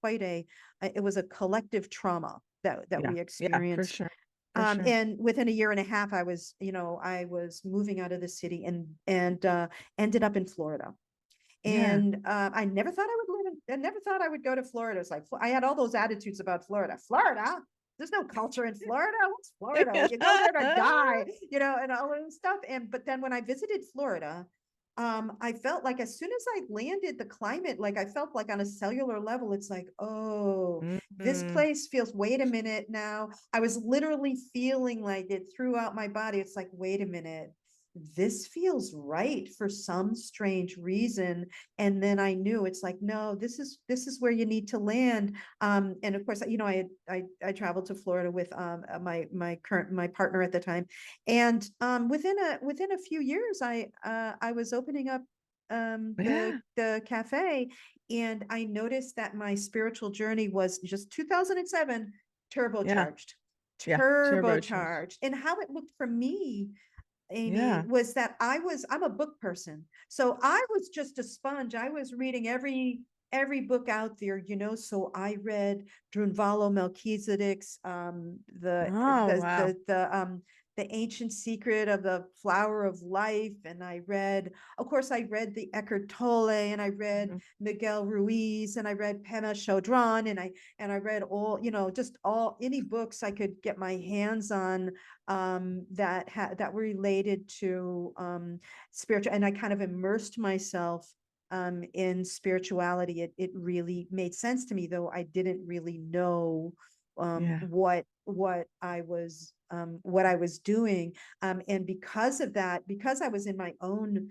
it was a collective trauma that Yeah. we Yeah. For experienced. sure. For sure. And within a year and a half, I was moving out of the city and ended up in Florida. Yeah. And I never thought I would I never thought I would go to Florida. It's like, I had all those attitudes about Florida. Florida? There's no culture in Florida. What's Florida? You go there to die, and all of this stuff. But then when I visited Florida, I felt like as soon as I landed, the climate, like I felt like on a cellular level, it's like, oh, this Mhm. place feels, wait a minute now. I was literally feeling like it throughout my body. It's like, wait a minute, this feels right for some strange reason. And then I knew, it's like, no, this is where you need to land. And of course, I traveled to Florida with my partner at the time. And within a few years, I was opening up the Yeah. cafe, and I noticed that my spiritual journey was just 2007 Yeah. turbocharged. Yeah. Turbocharged. Turbocharged. And how it looked for me, Amy, Yeah. was that I'm a book person. So I was just a sponge. I was reading every book out there, so I read Drunvalo Melchizedek's Oh, wow. the ancient secret of the flower of life. And of course, I read the Eckhart Tolle, and I read Mhm. Miguel Ruiz, and I read Pema Chodron, and I read all, just all any books I could get my hands on that were related to spiritual, and I kind of immersed myself in spirituality. It really made sense to me, though I didn't really know Yeah. what I was doing. And because of that, because I was in my own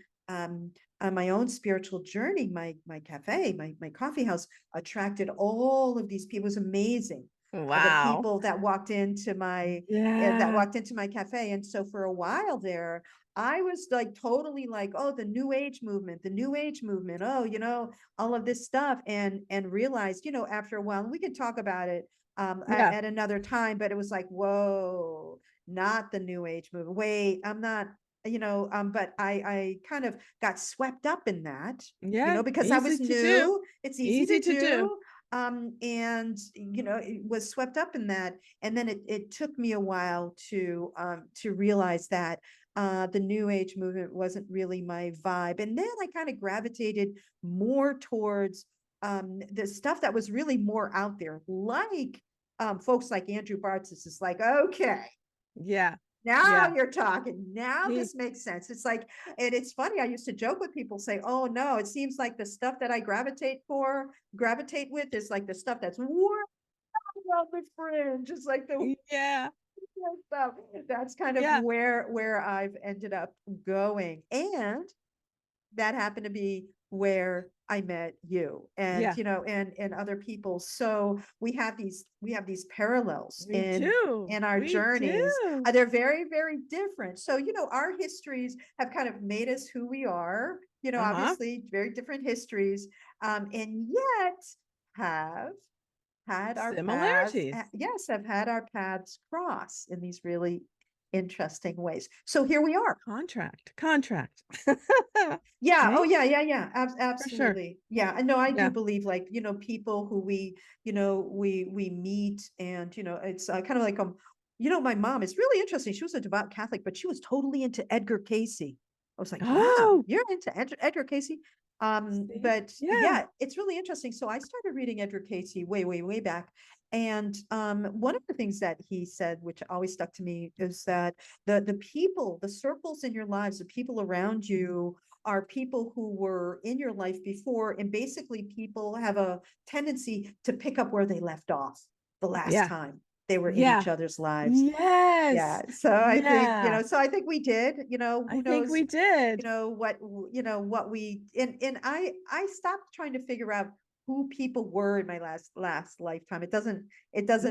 spiritual journey, my cafe, my coffee house attracted all of these people. It was amazing. The Wow. people that Yeah. walked into my cafe. And so for a while there, I was like totally like, oh, the new age movement, the new age movement. Oh, all of this stuff, and realized, after a while, and we can talk about it Yeah. at another time, but it was like, whoa, not the new age movement. Wait, I'm not, but I kind of got swept up in that, Yeah. because I Easy was to do. new. It's easy to Easy to do. do. And it was swept up in that. And then it took me a while to realize that the new age movement wasn't really my vibe. And then I kind of gravitated more towards the stuff that was really more out there, like folks like Andrew Bartz. Is like, okay, Yeah. now Yeah. you're talking. Now He this makes sense. It's like, and it's funny. I used to joke with people, say, "Oh no, it seems like the stuff that I gravitate with is like the stuff that's way on the fringe, just like the Yeah. stuff." That's kind of Yeah. where I've ended up going, and that happened to be where I met you, and Yeah. and other people. So we have these parallels We in do. our We journeys. do. They're very, very different. So our histories have kind of made us who we are. Uh-huh. Obviously very different histories, and yet have had our paths. Similarities. Yes, have had our paths cross in these really interesting ways. So here we are. Contract. Contract. Yeah. Oh, Right? yeah, yeah, yeah. For sure. Absolutely. Yeah. And no, I do Yeah. believe, like, people who we meet, and, it's kind of like, my mom is really interesting. She was a devout Catholic, but she was totally into Edgar Casey. I was like, wow, Oh, you're into Edgar Casey. see? But Yeah. yeah, it's really interesting. So I started reading Edgar Casey way, way, way back. And one of the things that he said, which always stuck to me, is that the people, the circles in your lives, the people around you are people who were in your life before, and basically people have a tendency to pick up where they left off the last Yeah. time they were in Yeah. each other's lives. Yes. Yeah. So I think, Yeah. so I think we did, I who think knows, we did. what we, and I stopped trying to figure out who people were in my last lifetime. It doesn't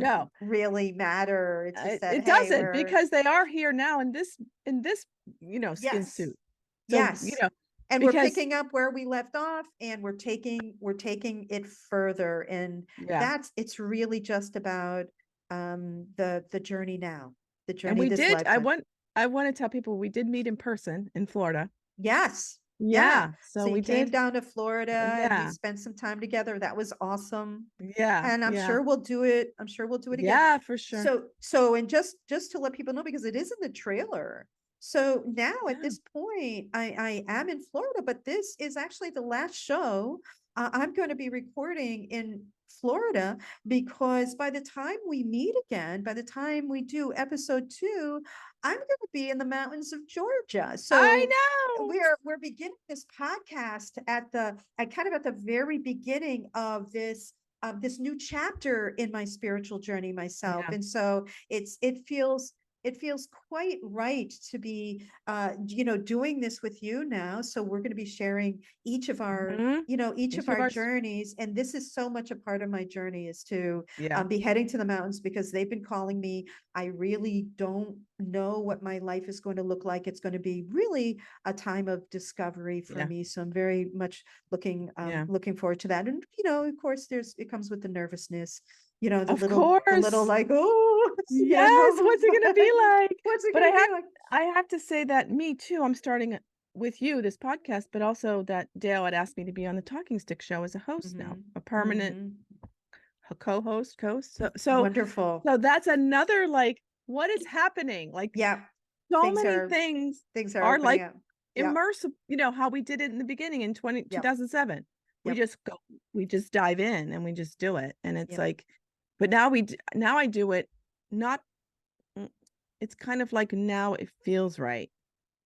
No, really matter. It's just that, it hey, doesn't, we're, because they are here now in this, skin yes, suit. So, yes. And we're because picking up where we left off, and we're taking it further. And yeah. it's really just about the journey now, the And journey we this did, lifetime. I want to tell people we did meet in person in Florida. Yes. Yeah. Yeah. So So you we came did. down to Florida and we Yeah. spent some time together. That was awesome. Yeah. And I'm Yeah. sure we'll do it. I'm sure we'll do it again. Yeah, for sure. And just to let people know, because it is in the trailer. So now at Yeah. this point, I am in Florida, but this is actually the last show I'm going to be recording in Florida, because by the time we meet again, by the time we do episode 2, I'm going to be in the mountains of Georgia. I So know. we're beginning this podcast at kind of at the very beginning of this new chapter in my spiritual journey myself. Yeah. And so it feels quite right to be doing this with you now. So we're going to be sharing each of our Mhm. each of Each of our our, journeys. And this is so much a part of my journey, is to yeah. be heading to the mountains, because they've been calling me. I really don't know what my life is going to look like. It's going to be really a time of discovery for Yeah. me. So I'm very much Yeah. looking forward to that. And of course, it comes with the nervousness, Of the little course. like, oh, Yes. What's it gonna be like? what's it But gonna be like? I have to say that me too. I'm starting with you this podcast, but also that Dale had asked me to be on the Talking Stick show as a host now, Hmm. a permanent Hmm. co-host. Wonderful. So that's another, like, what is happening? Like, Yeah, so things many are things things are are opening like up. Yeah, immersive, how we did it in the beginning in yeah, 2007. We yep, just go, we just dive in and we just do it. And it's yep. like, but now now I do it not, mm, it's kind of like now it feels right.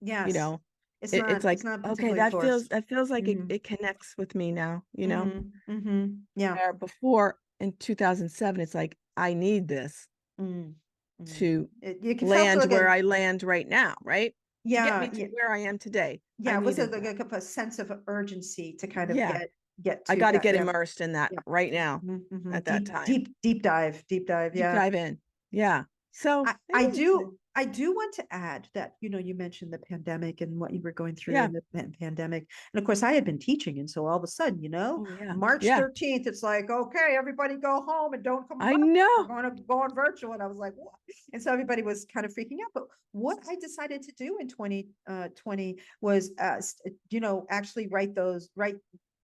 You Yes. know, it's It's like, not okay, particularly forced. that feels like Hmm. it connects with me now. Hmm. Hmm. Yeah. Where before in 2007, it's like, I need this Mm. Mm. to You can felt land like where a, I land right now, right? To get yeah, me to yeah, where I am today. I yeah. It was needed that. like a sense of urgency to kind of Yeah. get I to got to that. get Yeah, immersed in that yeah. right now Hmm. at that Deep, time. deep, deep dive. Deep Yeah. dive in. Yeah. So I, it I is do exciting. I do want to add that, you mentioned the pandemic and what you were going through Yeah. in the pandemic. And of course, I had been teaching. And so all of a sudden, Oh yeah. March Yeah. 13th, it's like, okay, everybody go home and don't come I back. We're know. going to go on virtual. And I was like, what? And so everybody was kind of freaking out. But what I decided to do in 2020 was, actually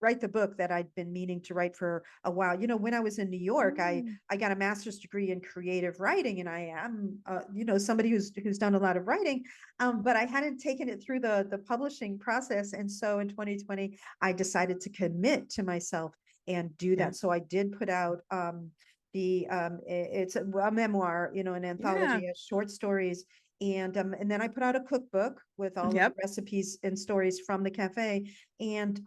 write the book that I'd been meaning to write for a while. When I was in New York, Mm. I got a master's degree in creative writing, and I am, somebody who's done a lot of writing, but I hadn't taken it through the publishing process. And so in 2020, I decided to commit to myself and do Yeah. that. So I did put out it's a memoir, an Yeah. anthology of short stories. And then I put out a cookbook with all of the Yep. recipes and stories from the cafe. And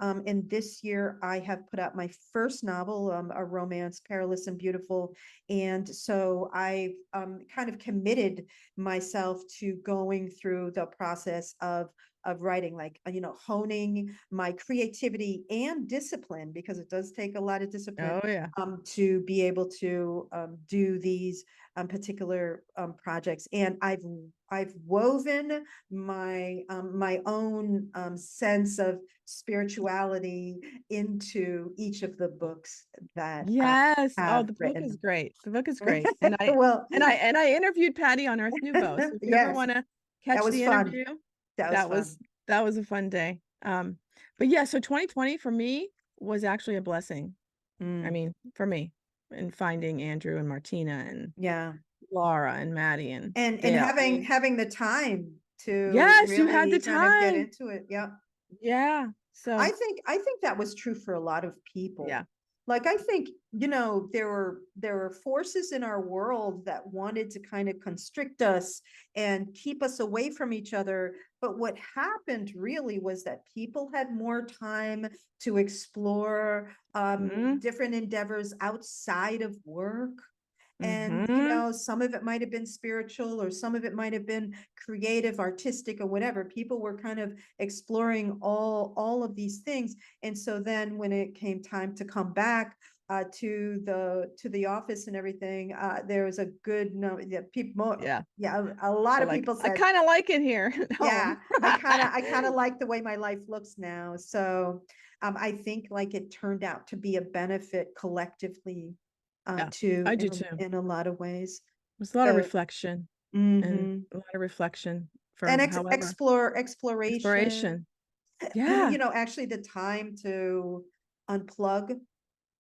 this year I have put out my first novel, a romance, Perilous and Beautiful. And so I've kind of committed myself to going through the process of writing, like, honing my creativity and discipline, because it does take a lot of discipline Oh yeah. to be able to do these particular projects. And I've woven my own sense of spirituality into each of the books that I Yes. Oh, have the book is written. great. The book is great. And Well, I interviewed Patty on Earth Nouveau. So if you ever yes, want to that catch was the fun. interview, That was that fun. was that was a fun day. But yeah, so 2020 for me was actually a blessing. I Mm, mean, for me, in finding Andrew and Martina and yeah. Laura and Maddie and and Dale. I mean, having the time to yes, you had the really kind of get time. into it. Yeah. Yeah. So I think that was true for a lot of yeah. people. Like I think, there were forces in our world that wanted to kind of constrict us and keep us away from each other. But what happened really was that people had more time to explore Mm-hmm. different endeavors outside of work. And, Mm-hmm. some of it might have been spiritual or some of it might have been creative, artistic, or whatever. People were kind of exploring all of these things. And so then when it came time to come back to the office and everything, there was a good no, yeah, people, Yeah. yeah, a lot They're of like, people I said, kind of like it here at yeah, home. I kind of like the way my life looks now. So I think like it turned out to be a benefit collectively Yeah, to I do too. in a lot of ways. There's a lot of So, reflection and mhm. a lot of reflection And from however exploration, exploration. Yeah. actually the time to unplug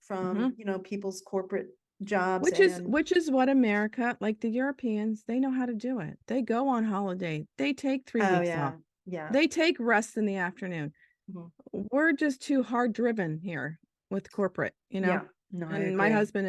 from, Hmm. people's corporate jobs Which is and, which is what America, like the Europeans, they know how to do it. They go on holiday. They take three oh weeks off. yeah, yeah. They take rest in the afternoon. Mhm. We're just too hard driven here with corporate, Yeah, no, I And agree. my husband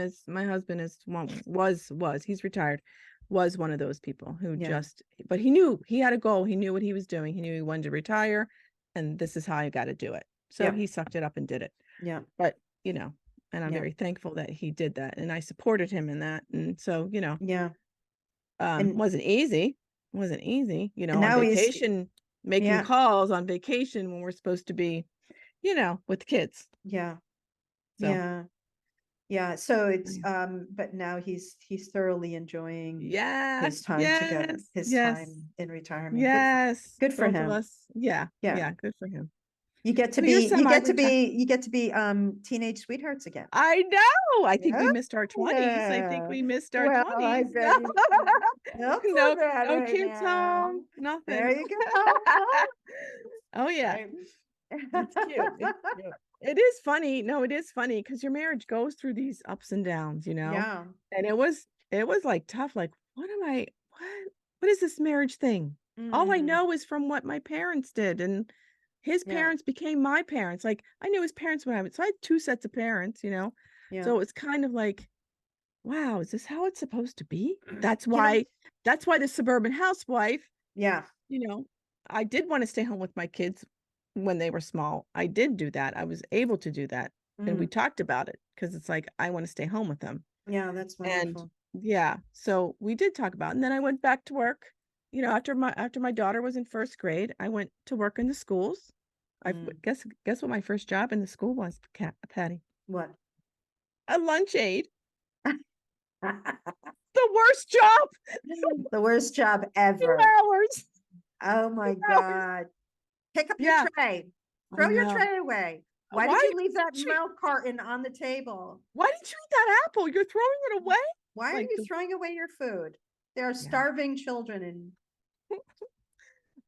is one was he's retired, was one of those people who Yeah, just, but he knew he had a goal. He knew what he was doing. He knew he wanted to retire, and this is how I got to do it. So yeah, he sucked it up and did it. yeah, But and I'm yeah, very thankful that he did that, and I supported him in that. And so yeah. And wasn't easy, and on now he's, vacation, making yeah, calls on vacation when we're supposed to be, with kids. yeah, So yeah, yeah. So it's yeah. but now he's thoroughly enjoying his Yes, time together, yes, his yes, time in retirement. yes. Good for Both of him. us. Yeah, Yeah. yeah, good for him. You get to So you're be, semi-retired. you get to be teenage sweethearts again. I know. I think Yeah. we missed our 20s. I think Yeah. we missed our Well, I 20s. bet you don't No, put that no right kids now. home, There nothing. you go. Oh yeah. Right. It's cute. It's cute. It is funny. No, it is funny because your marriage goes through these ups and downs. Yeah. And it was like tough. Like, what is this marriage thing? All I Mm, know is from what my parents did, and his yeah. parents became my parents. Like, I knew his parents when so I had two sets of parents. Yeah. So it's kind of like, wow, is this how it's supposed to be? That's You know, why that's why the suburban housewife, yeah. you know, I did want to stay home with my kids when they were small. I did do that. I was able to do that. And we Mm, talked about it because it's like, I want to stay home with them. yeah, that's And wonderful. yeah, so we did talk about it. And then I went back to work. After my daughter was in first grade, I went to work in the schools. I Mm. guess what my first job in the school was, Patty? What? A lunch aide. The worst job. The worst job Two ever. hours. Oh Two my hours. God. Pick up your Yeah, tray. I Throw your know. tray away. Why did Why you leave that did you milk carton on the table? why did you eat that apple? You're throwing it away? Why are Like you throwing away your food? There are yeah. starving children and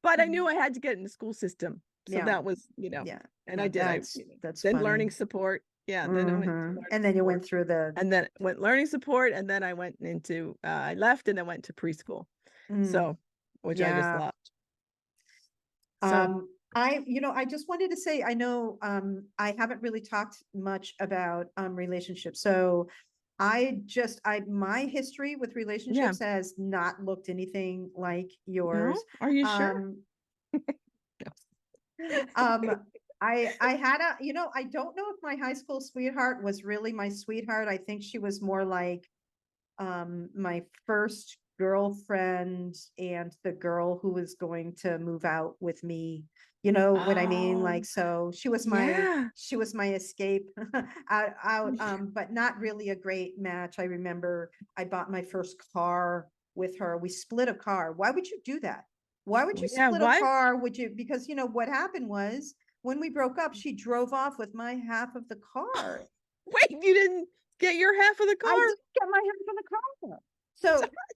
But I knew I had to get in the school system. So yeah, that was, yeah, and I yeah, did. that's Then learning funny. support. Yeah, then I went to Hmm. learning And then you support. went through the And then went learning support, and then I went into I left and then went to preschool. mm, So, which I just yeah. loved. So, I just wanted to say, I know, I haven't really talked much about, relationships. So my history with yeah. relationships has not looked anything like No? yours. Are you sure? Um, um, I had I don't know if my high school sweetheart was really my sweetheart. I think she was more like my first girlfriend and the girl who was going to move out with me. You know what I mean? Oh, Like, so yeah. she was my escape out, but not really a great match. I remember I bought my first car with her. We split a car. Why would you do that? Why would you Yeah, split a why? car? Would you, because what happened was when we broke up, she drove off with my half of the car. Wait, you didn't get your half of the I car? did get my hands on the car.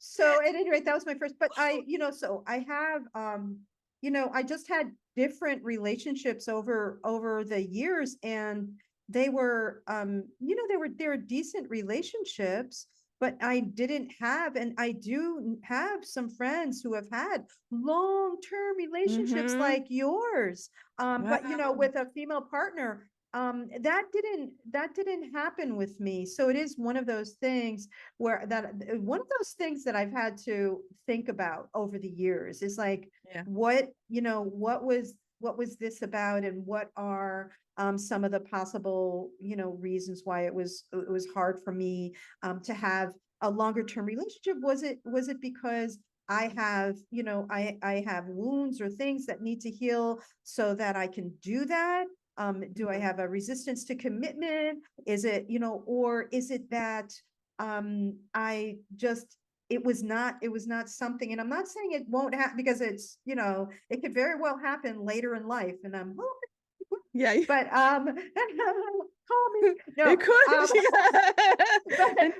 So at any rate, that was my first, but so I have, I just had different relationships over the years and they were, they were decent relationships, but I didn't have, and I do have some friends who have had long-term relationships Mm-hmm. like yours. But Wow. with a female partner, that didn't happen with me. So it is one of those things one of those things that I've had to think about over the years is like, Yeah. what was this about, and what are some of the possible, reasons why it was hard for me to have a longer term relationship. Was it because I have wounds or things that need to heal so that I can do that? Do I Mhm. have a resistance to commitment? Is it, or is it that I just it was not something, and I'm not saying it won't happen, because it could very well happen later in life, and I'm hoping, Yeah. but call me. No, It could. but Yeah. And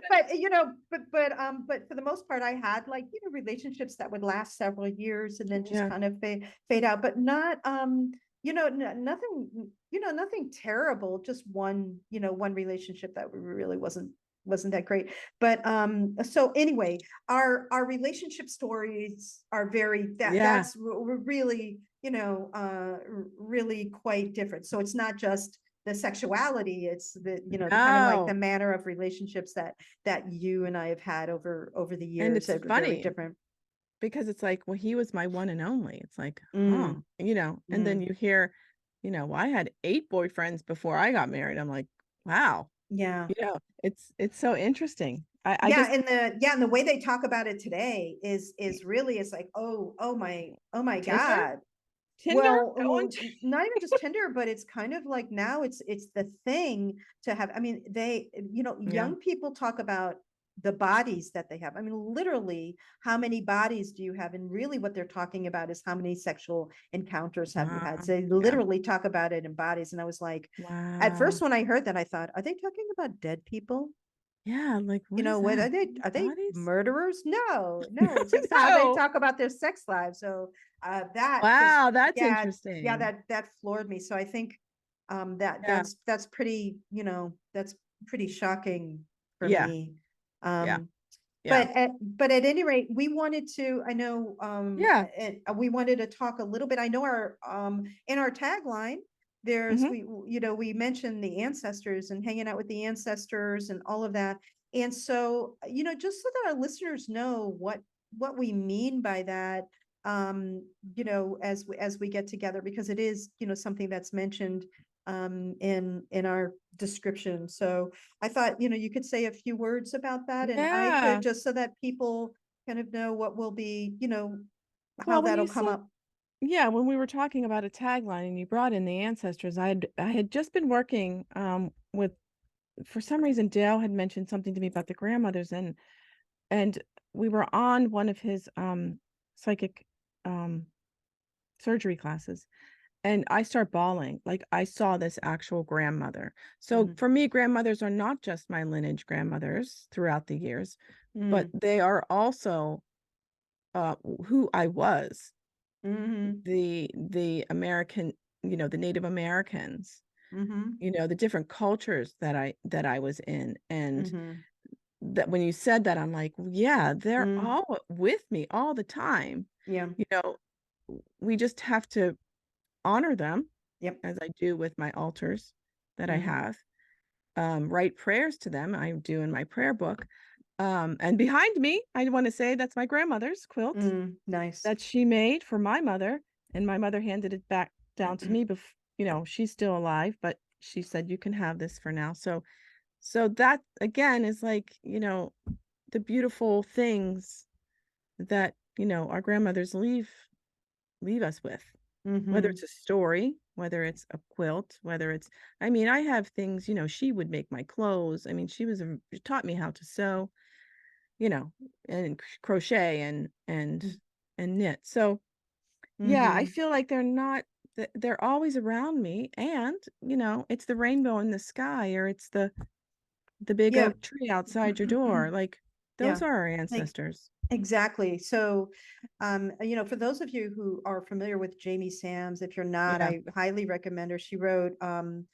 but for the most part, I had, like, relationships that would last several years and then just yeah. kind of fade out, but not nothing terrible, just one relationship that really wasn't that great. But so anyway, our relationship stories are very, Yeah. that's really, really quite different. So it's not just the sexuality, it's the kind of like the No. manner of relationships that you and I have had over the And years it's that are very funny different. because it's like, well, he was my one and only. It's like, huh, Mm, and then mm, you hear, well, I had 8 boyfriends before I got married. I'm like, wow, yeah. it's so interesting. I Yeah, guess and the way they talk about it today is really, it's like, oh my Tinder, God. Tinder, Well, going to, not even just Tinder, but it's kind of like now it's the thing to have. I mean, yeah. young people talk about the bodies that they have. I mean, literally, how many bodies do you have? And really what they're talking about is how many sexual encounters have you had? Wow. So they Yeah. literally talk about it in bodies. And I was like, at Wow. first when I heard that, I thought, are they talking about dead people? Yeah. Like, what is What are that? they? How many Are they bodies? murderers? No, no, it's just how they No. talk about their sex lives. So that just, Wow, that's yeah, interesting. that floored me. So I think that Yeah. that's pretty, that's pretty shocking for Yeah. me. Yeah. Um, Yeah. but at any rate, we wanted to, I know, Yeah. we wanted to talk a little bit. I know in our tagline, Hmm. we mentioned the ancestors and hanging out with the ancestors and all of that. And so, just so that our listeners know what we mean by that, as we get together, because it is, something that's mentioned in our description. So I thought, you could say a few words about that, and I could, Yeah. just so that people kind of know what will be, how Well, when that'll you come said, up. yeah, when we were talking about a tagline and you brought in the ancestors, I had just been working with, for some reason Dale had mentioned something to me about the grandmothers, and we were on one of his psychic um surgery classes, and I start bawling. Like, I saw this actual grandmother. So Mhm. for me, grandmothers are not just my lineage grandmothers throughout the years, but Mm. they are also who I was, Mhm. the American, the Native Americans, Mhm. the different cultures that I was in. And Mhm. that when you said that, I'm like, yeah, they're Mm. all with me all the time. Yeah. You know, we just have to honor them Yep. as I do with my altars that I Mm. have. Write prayers to them. I do in my prayer book. And behind me, I want to say that's my grandmother's quilt Mm. Nice. that she made for my mother, and my mother handed it back down to me. She's still alive, but she said, "You can have this for now." So that again is like, the beautiful things that, our grandmothers leave us with, whether it's Mhm. a story, whether it's a quilt, whether it's, I mean, I have things, she would make my clothes. I mean, she taught me how to sew, you know, and crochet and knit. So, yeah, I Mhm. feel like they're always around me, and, it's the rainbow in the sky, or it's the big Yeah. oak tree outside your door. Like, those Yeah. are our Like, ancestors. exactly. So, for those of you who are familiar with Jamie Sams, if you're not, Yeah. I highly recommend her. She wrote, and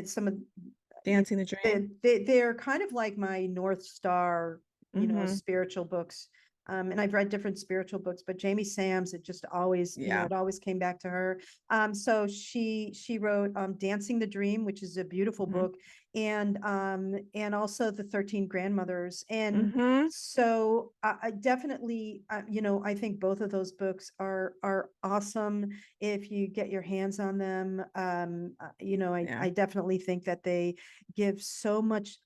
some of, you Dancing the know, Dream. they're kind of like my North Star, Mhm. spiritual books. And I've read different spiritual books, but Jamie Sams, it just always, Yeah. it always came back to her. So she wrote Dancing the Dream, which is a beautiful Mhm. book, and also the 13 Grandmothers. And Mhm. so I definitely, I think both of those books are awesome if you get your hands on them. Yeah. I definitely think that they give so much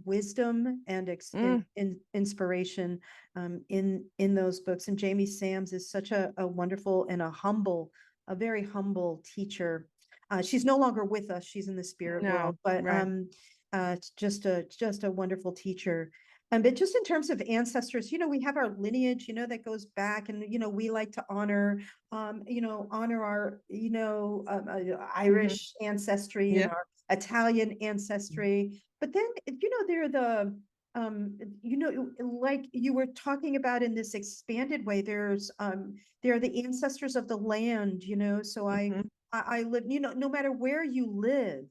wisdom and Mm. inspiration in those books. And Jamie Sams is such a wonderful and a very humble teacher. She's no longer with us; she's in the spirit world, No. but Right. it's just a wonderful teacher. But just in terms of ancestors, we have our lineage, that goes back, and we like to honor our, Mhm. Irish ancestry and Yeah. our Italian ancestry. But then, there are like you were talking about in this expanded way, there are the ancestors of the land, so Mhm. I live, no matter where you live,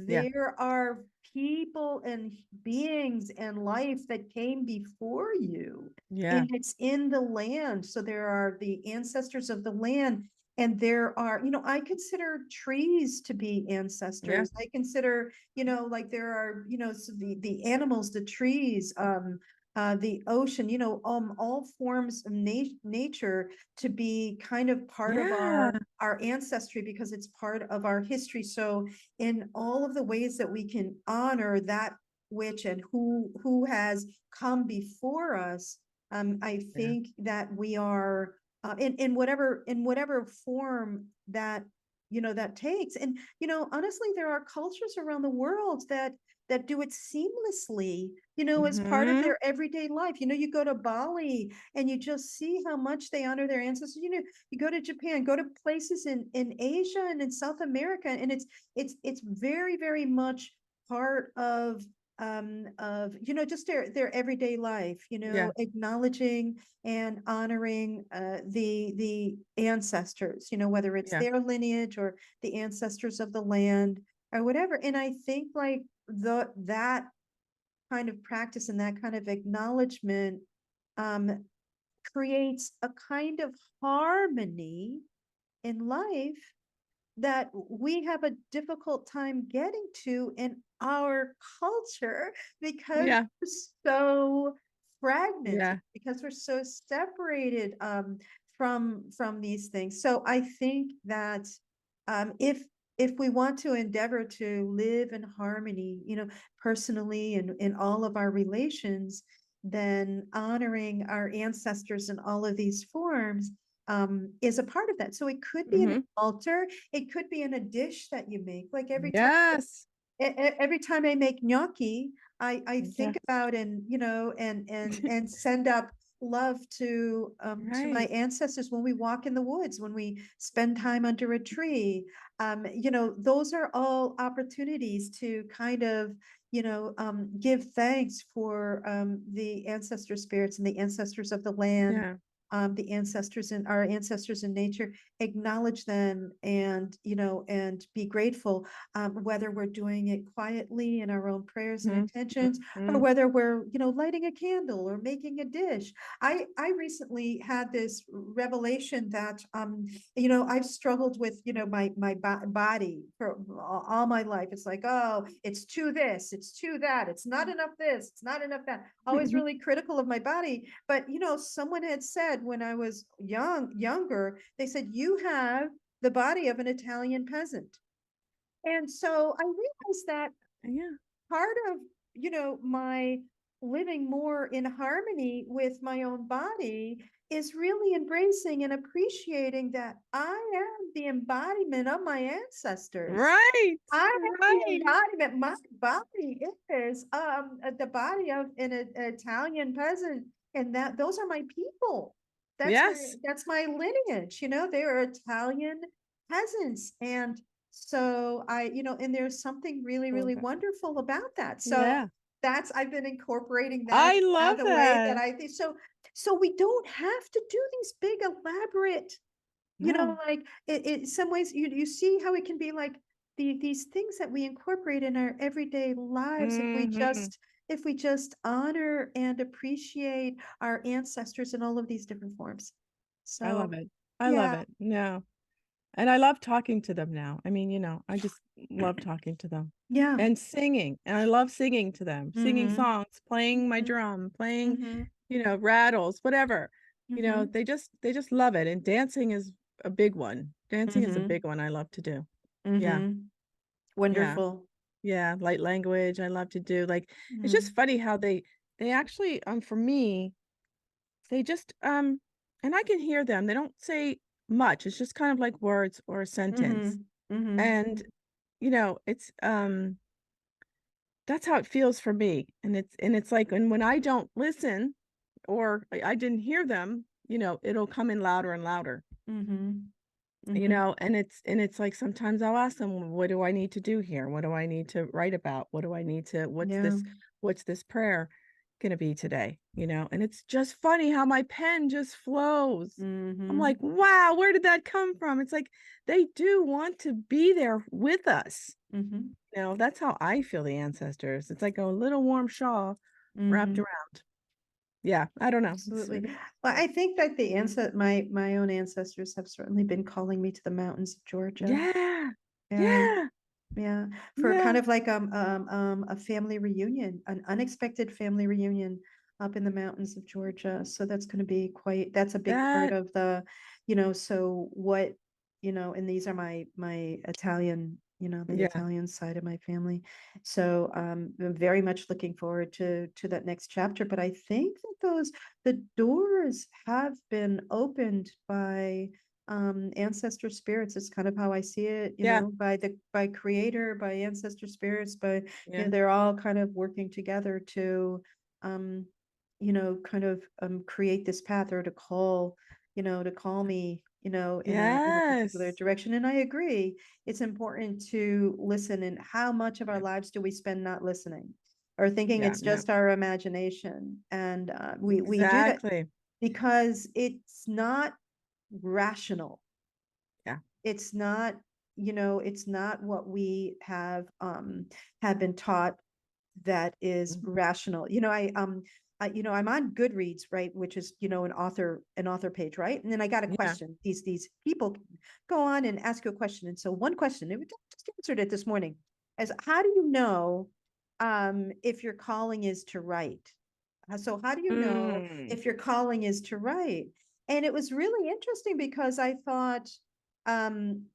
Yeah. there are people and beings and life that came before you, Yeah. and it's in the land. So there are the ancestors of the land, and there are, I consider trees to be Yeah. ancestors. I consider, like there are, so the animals, the trees, the ocean, all forms of nature to be kind of part of Yeah. our ancestry, because it's part of our history. So in all of the ways that we can honor that which and who has come before us, I Yeah. think that we are, in whatever form that, that takes. And honestly, there are cultures around the world that do it seamlessly, as part of Mhm. their everyday life. You go to Bali and you just see how much they honor their ancestors. You go to Japan, go to places in Asia and in South America, and it's very, very much part of just their everyday life, Yeah. acknowledging and honoring the ancestors, whether it's Yeah. their lineage or the ancestors of the land or whatever. And I think like that kind of practice and that kind of acknowledgement um creates a kind of harmony in life that we have a difficult time getting to in our culture, because Yeah. we're so fragmented, Yeah. because we're so separated from these things. So I think that if we want to endeavor to live in harmony, personally and in all of our relations, then honoring our ancestors in all of these forms is a part of that. So it could be an Mhm. altar, it could be in a dish that you make. Like Yes. every time I make gnocchi, I Yeah. think about and send up love to my Right. ancestors when we walk in the woods, when we spend time under a tree. Those are all opportunities to kind of give thanks for the ancestor spirits and the ancestors of the land, Yeah. the ancestors and our ancestors in nature, acknowledge them, and be grateful, whether we're doing it quietly in our own prayers and Mhm. intentions, or Mhm. whether we're, lighting a candle or making a dish. I recently had this revelation that, I've struggled with, my body for all my life. It's like, oh, it's too this, it's too that, it's not enough this, it's not enough that. Always really critical of my body. But, someone had said when I was younger, they said, you have the body of an Italian peasant. And so I realized that Yeah. part of, my living more in harmony with my own body is really embracing and appreciating that I am the embodiment of my ancestors. Right. I am the Right. embodiment. My body is the body of an Italian peasant, and that those are my people. Yes. That's my lineage. They are Italian peasants, and so and there's something really, Love really that. wonderful about that. So Yeah. I've been incorporating that I love the way that that. I think. So we don't have to do these big elaborate, No. like in some ways you see how it can be like these things that we incorporate in our everyday lives, and we Mhm. just if we just honor and appreciate our ancestors in all of these different forms. I love So, it. I love yeah, it. No. And I love talking to them now. I mean, I just love talking to them yeah. and singing. And I love singing to them, singing Mm-hmm. songs, playing my Mm-hmm. drum, playing, Mm-hmm. rattles, whatever. Mm-hmm. They just love it. And dancing is a big one. Dancing is a Mm-hmm. big one I love to do. Yeah. Mm-hmm. Yeah. Wonderful. Yeah. Light language I love to do. Like it's just Mm-hmm. funny how they actually for me, they just and I can hear them. They don't say much. It's just kind of like words or a sentence. Mm-hmm. Mm-hmm. And it's that's how it feels for me. And it's like and when I don't listen or I didn't hear them, it'll come in louder and louder. Mm-hmm. Mm-hmm. And it's like sometimes I'll ask them, what do I need to do here? What do I need to write about? What do I need to Yeah. what's this prayer gonna be today? And it's just funny how my pen just flows. I'm Mm-hmm. like, wow, where did that come from? It's like they do want to be there with us. Mm-hmm. That's how I feel the ancestors. It's like a little warm shawl wrapped Mm-hmm. around. Yeah, I don't know. Absolutely. Well, I think that my own ancestors have certainly been calling me to the mountains of Georgia. Yeah. Yeah. Yeah. Yeah, for kind Yeah. of like a family reunion, an unexpected family reunion up in the mountains of Georgia. So that's going to be that's a big part That of so what, and these are my Italian, the yeah. Italian side of my family. So I'm very much looking forward to that next chapter. But I think that the doors have been opened by ancestor spirits. Is kind of how I see it, Yeah. by creator, by ancestor spirits, by Yeah. they're all kind of working together to um kind of create this path, or to call me, in a particular Yes. direction. And I agree, it's important to listen. And how much of our Yeah. lives do we spend not listening, or thinking Yeah. it's Yeah. just our imagination? And we do that Exactly. because it's not rational. Yeah. It's not, it's not what we have been taught that is Mhm. rational. I'm on Goodreads, right, which is, an author page, right? And then I got a Yeah. question. These people go on and ask you a question. And so one question, it just answered it this morning, as how do you know if your calling is to write? So how do you know Mm. if your calling is to write? And it was really interesting because I thought, um,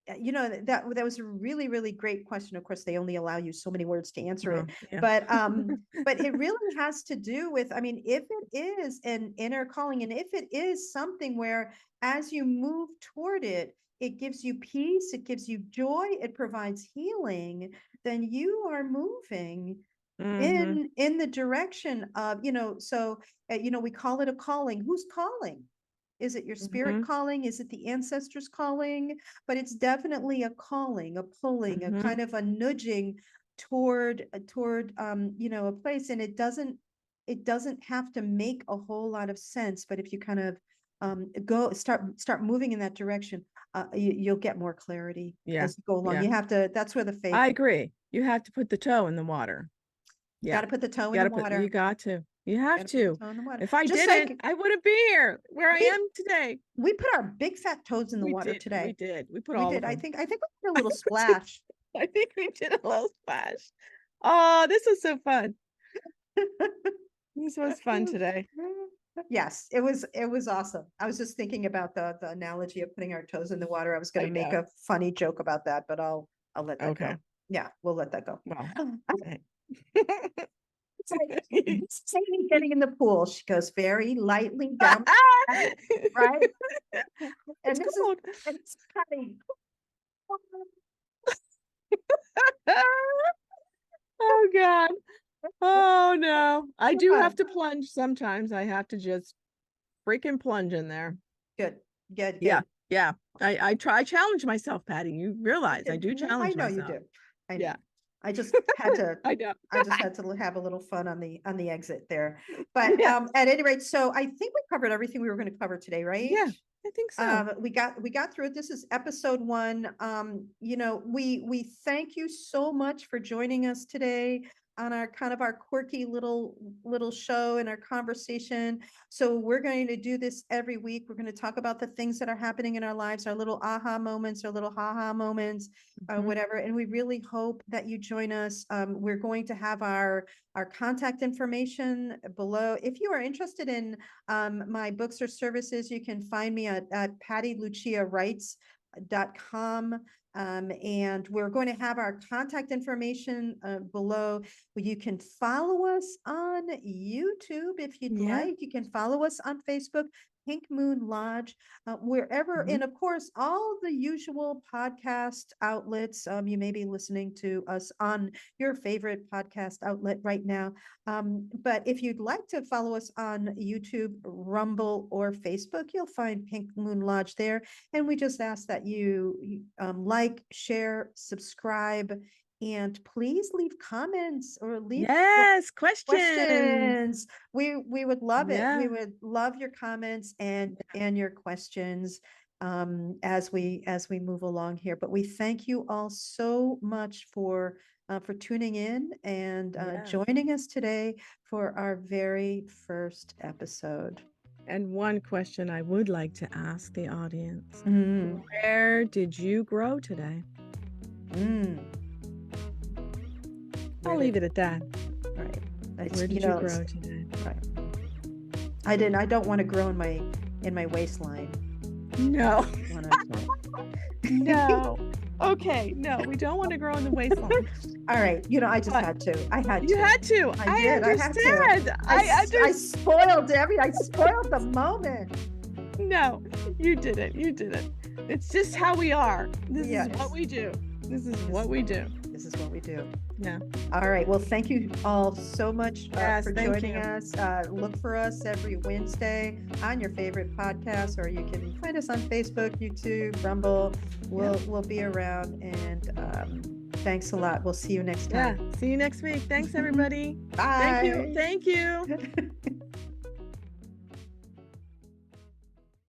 that was a really, really great question. Of course, they only allow you so many words to answer it, Yeah. but it really has to do with, I mean, if it is an inner calling, and if it is something where as you move toward it, it gives you peace, it gives you joy, it provides healing, then you are moving Hmm. in the direction of, we call it a calling. Who's calling? Is it your spirit Hmm. calling? Is it the ancestors calling? But it's definitely a calling, a pulling, a Hmm. kind of a nudging toward a place. And it doesn't have to make a whole lot of sense, but if you kind of go start moving in that direction, you'll get more clarity Yeah. as you go along. Yeah. That's where the faith, I agree. You have to put the toe in the water. got Yeah. to put the toe You in the gotta put you water. got to. You have Got to put the to. toe in the water. If I Just didn't, like I wouldn't be here where I we am today. we put our big fat toes in the We water did. We today. did. We put We all did. of I them. think we did a little splash. I think we did a little splash. Oh, this was so fun. This was fun today. Yes, it was awesome. I was just thinking about the analogy of putting our toes in the water. I was going I to make know. a funny joke about that, but I'll let that Okay. go. Yeah, we'll let that go. Well, hey. It's like this is Amy getting in the pool. She goes very lightly down, right? It's And this is cold. and it's cutting. Oh God. Oh no. I do have Fun. to plunge sometimes. I have to just freaking plunge in there. Good, good, Yeah. good. Yeah. I challenge myself, Patty. You realize I do No, I challenge know you myself. do. I know. Yeah. I just had to I know. I just had to have a little fun on the exit there. But Yeah. at any rate, so I think we covered everything we were going to cover today, right? Yeah. I think so. We got through it. This is episode 1. We thank you so much for joining us today. on our kind of our quirky little show and our conversation. So we're going to do this every week. We're going to talk about the things that are happening in our lives, our little aha moments, our little haha moments, whatever. And we really hope that you join us. We're going to have our contact information below. If you are interested in my books or services, you can find me at pattiluciawrites.com. And we're going to have our contact information below. You can follow us on YouTube if you'd like. You can follow us on Facebook, Pink Moon Lodge, wherever. And of course, all the usual podcast outlets. You may be listening to us on your favorite podcast outlet right now. But if you'd like to follow us on YouTube, Rumble, or Facebook, you'll find Pink Moon Lodge there. And we just ask that you like, share, subscribe, and please leave comments or leave questions. We would love it. We would love your comments and your questions as we move along here. But we thank you all so much for tuning in and joining us today for our very first episode. And one question I would like to ask the audience. Where did you grow today? I'll leave it at that. Right. Where did you grow today? Right. I don't want to grow in my waistline. No. No. Okay. No, we don't want to grow in the waistline. All right. I just had to. I had to. You had to. I did. Understand. I spoiled I spoiled the moment. No, you didn't. You didn't. It's just how we are. This is what we do. This is what we do. This is what we do. Yeah. All right. Well, thank you all so much for joining us. Look for us every Wednesday on your favorite podcast, or you can find us on Facebook, YouTube, Rumble. We'll be around, and thanks a lot. We'll see you next time. Yeah. See you next week. Thanks, everybody. Bye. Thank you. Thank you.